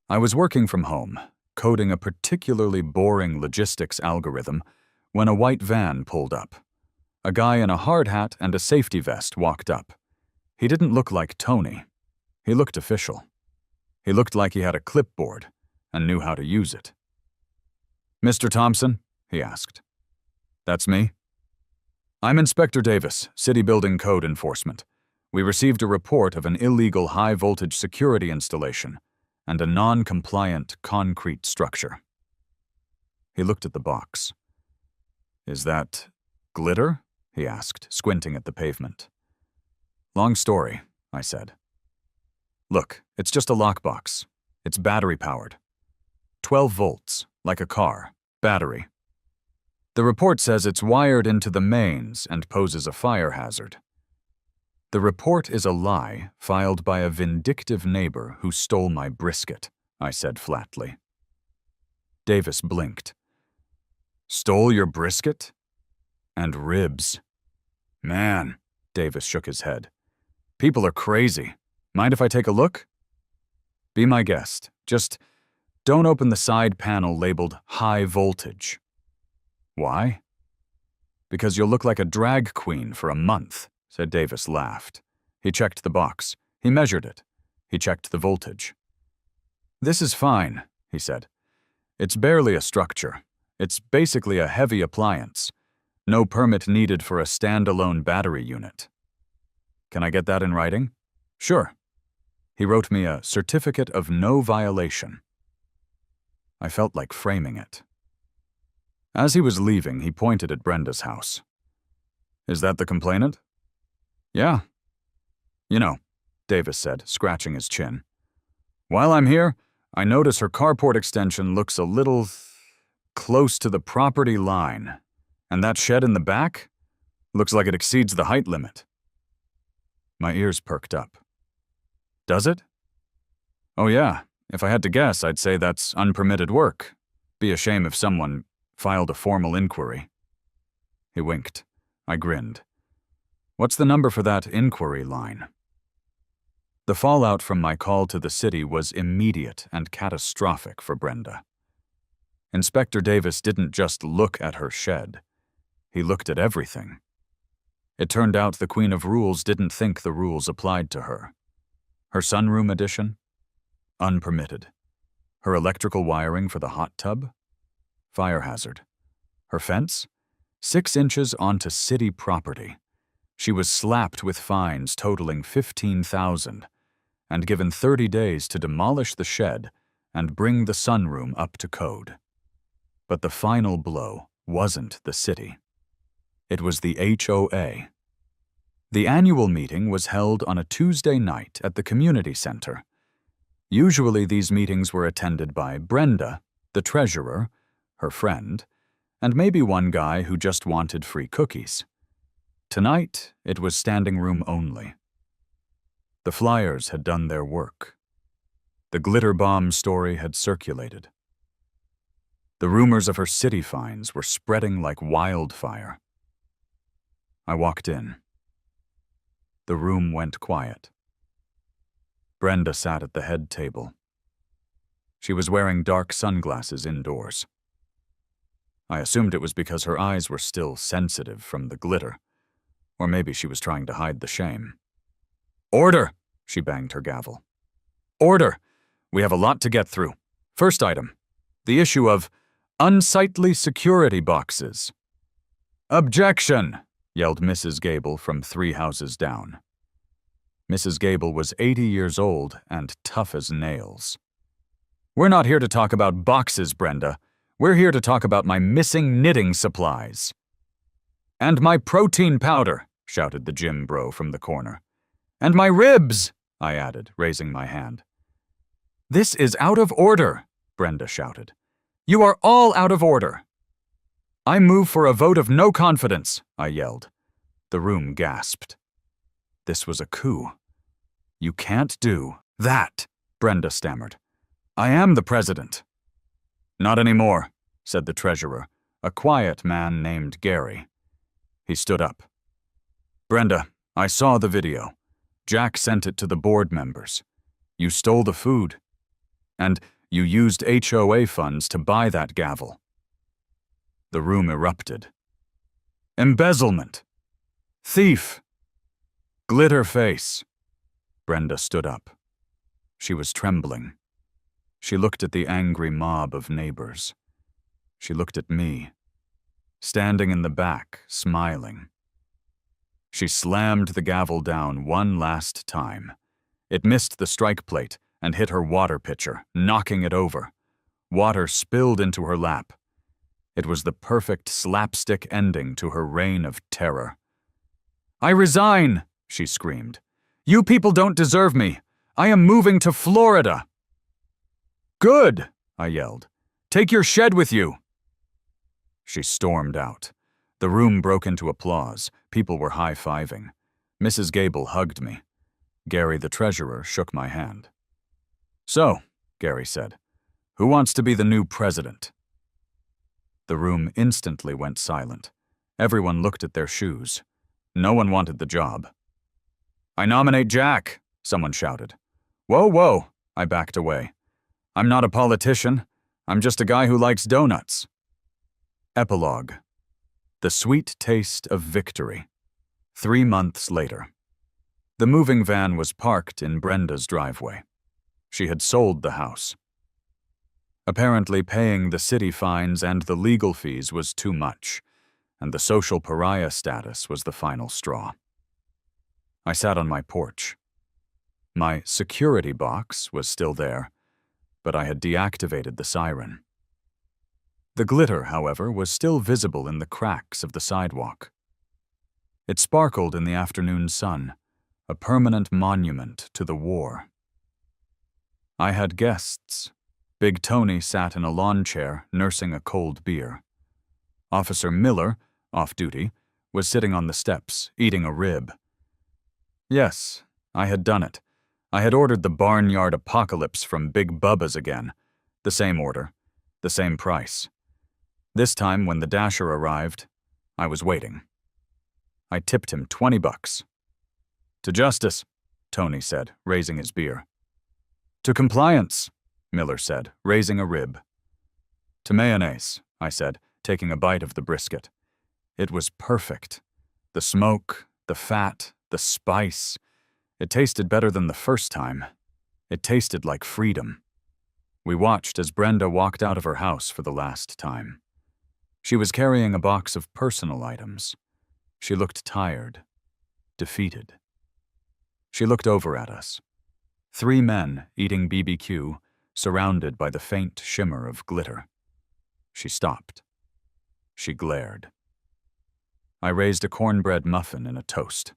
I was working from home, coding a particularly boring logistics algorithm, when a white van pulled up. A guy in a hard hat and a safety vest walked up. He didn't look like Tony. He looked official. He looked like he had a clipboard and knew how to use it. Mr. Thompson? He asked. That's me. I'm Inspector Davis, City Building Code Enforcement. We received a report of an illegal high-voltage security installation and a non-compliant concrete structure. He looked at the box. Is that glitter? He asked, squinting at the pavement. Long story, I said. Look, it's just a lockbox. It's battery-powered. 12 volts, like a car, battery. The report says it's wired into the mains and poses a fire hazard. The report is a lie filed by a vindictive neighbor who stole my brisket, I said flatly. Davis blinked. Stole your brisket? And ribs. Man, Davis shook his head. People are crazy. Mind if I take a look? Be my guest. Just don't open the side panel labeled high voltage. Why? Because you'll look like a drag queen for a month, said Davis laughed. He checked the box. He measured it. He checked the voltage. This is fine, he said. It's barely a structure. It's basically a heavy appliance. No permit needed for a standalone battery unit. Can I get that in writing? Sure. He wrote me a certificate of no violation. I felt like framing it. As he was leaving, he pointed at Brenda's house. Is that the complainant? Yeah. You know, Davis said, scratching his chin. While I'm here, I notice her carport extension looks a little close to the property line. And that shed in the back? Looks like it exceeds the height limit. My ears perked up. Does it? Oh yeah, if I had to guess, I'd say that's unpermitted work. Be a shame if someone filed a formal inquiry. He winked. I grinned. What's the number for that inquiry line? The fallout from my call to the city was immediate and catastrophic for Brenda. Inspector Davis didn't just look at her shed. He looked at everything. It turned out the Queen of Rules didn't think the rules applied to her. Her sunroom addition? Unpermitted. Her electrical wiring for the hot tub? Fire hazard. Her fence? 6 inches onto city property. She was slapped with fines totaling $15,000 and given 30 days to demolish the shed and bring the sunroom up to code. But the final blow wasn't the city. It was the HOA. The annual meeting was held on a Tuesday night at the community center. Usually these meetings were attended by Brenda, the treasurer, her friend, and maybe one guy who just wanted free cookies. Tonight, it was standing room only. The flyers had done their work. The glitter bomb story had circulated. The rumors of her city fines were spreading like wildfire. I walked in. The room went quiet. Brenda sat at the head table. She was wearing dark sunglasses indoors. I assumed it was because her eyes were still sensitive from the glitter, or maybe she was trying to hide the shame. Order! She banged her gavel. Order! We have a lot to get through. First item, the issue of unsightly security boxes. Objection! Yelled Mrs. Gable from 3 houses down. Mrs. Gable was 80 years old and tough as nails. We're not here to talk about boxes, Brenda. We're here to talk about my missing knitting supplies. And my protein powder, shouted the gym bro from the corner. And my ribs, I added, raising my hand. This is out of order, Brenda shouted. You are all out of order. I move for a vote of no confidence, I yelled. The room gasped. This was a coup. You can't do that, Brenda stammered. I am the president. Not anymore, said the treasurer, a quiet man named Gary. He stood up. Brenda, I saw the video. Jack sent it to the board members. You stole the food. And you used HOA funds to buy that gavel. The room erupted. Embezzlement. Thief. Glitter face. Brenda stood up. She was trembling. She looked at the angry mob of neighbors. She looked at me, standing in the back, smiling. She slammed the gavel down one last time. It missed the strike plate and hit her water pitcher, knocking it over. Water spilled into her lap. It was the perfect slapstick ending to her reign of terror. I resign, she screamed. You people don't deserve me. I am moving to Florida. Good, I yelled. Take your shed with you. She stormed out. The room broke into applause. People were high-fiving. Mrs. Gable hugged me. Gary, the treasurer, shook my hand. So, Gary said, who wants to be the new president? The room instantly went silent. Everyone looked at their shoes. No one wanted the job. I nominate Jack, someone shouted. Whoa, whoa, I backed away. I'm not a politician. I'm just a guy who likes donuts. Epilogue. The sweet taste of victory. 3 months later. The moving van was parked in Brenda's driveway. She had sold the house. Apparently, paying the city fines and the legal fees was too much, and the social pariah status was the final straw. I sat on my porch. My security box was still there, but I had deactivated the siren. The glitter, however, was still visible in the cracks of the sidewalk. It sparkled in the afternoon sun, a permanent monument to the war. I had guests. Big Tony sat in a lawn chair, nursing a cold beer. Officer Miller, off duty, was sitting on the steps, eating a rib. Yes, I had done it. I had ordered the Barnyard Apocalypse from Big Bubba's again. The same order, the same price. This time, when the Dasher arrived, I was waiting. I tipped him $20. To justice, Tony said, raising his beer. To compliance, Miller said, raising a rib. To mayonnaise, I said, taking a bite of the brisket. It was perfect. The smoke, the fat, the spice. It tasted better than the first time. It tasted like freedom. We watched as Brenda walked out of her house for the last time. She was carrying a box of personal items. She looked tired, defeated. She looked over at us. 3 men eating BBQ, surrounded by the faint shimmer of glitter. She stopped. She glared. I raised a cornbread muffin in a toast.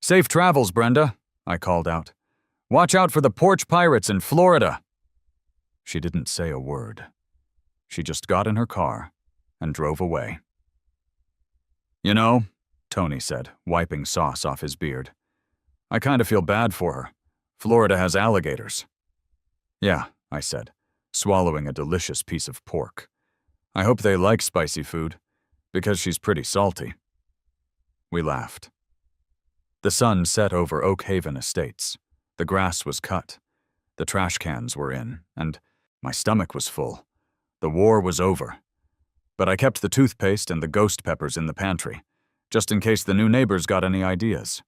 Safe travels, Brenda, I called out. Watch out for the porch pirates in Florida. She didn't say a word. She just got in her car and drove away. You know, Tony said, wiping sauce off his beard, I kind of feel bad for her. Florida has alligators. Yeah, I said, swallowing a delicious piece of pork. I hope they like spicy food, because she's pretty salty. We laughed. The sun set over Oak Haven Estates. The grass was cut. The trash cans were in, and my stomach was full. The war was over. But I kept the toothpaste and the ghost peppers in the pantry, just in case the new neighbors got any ideas.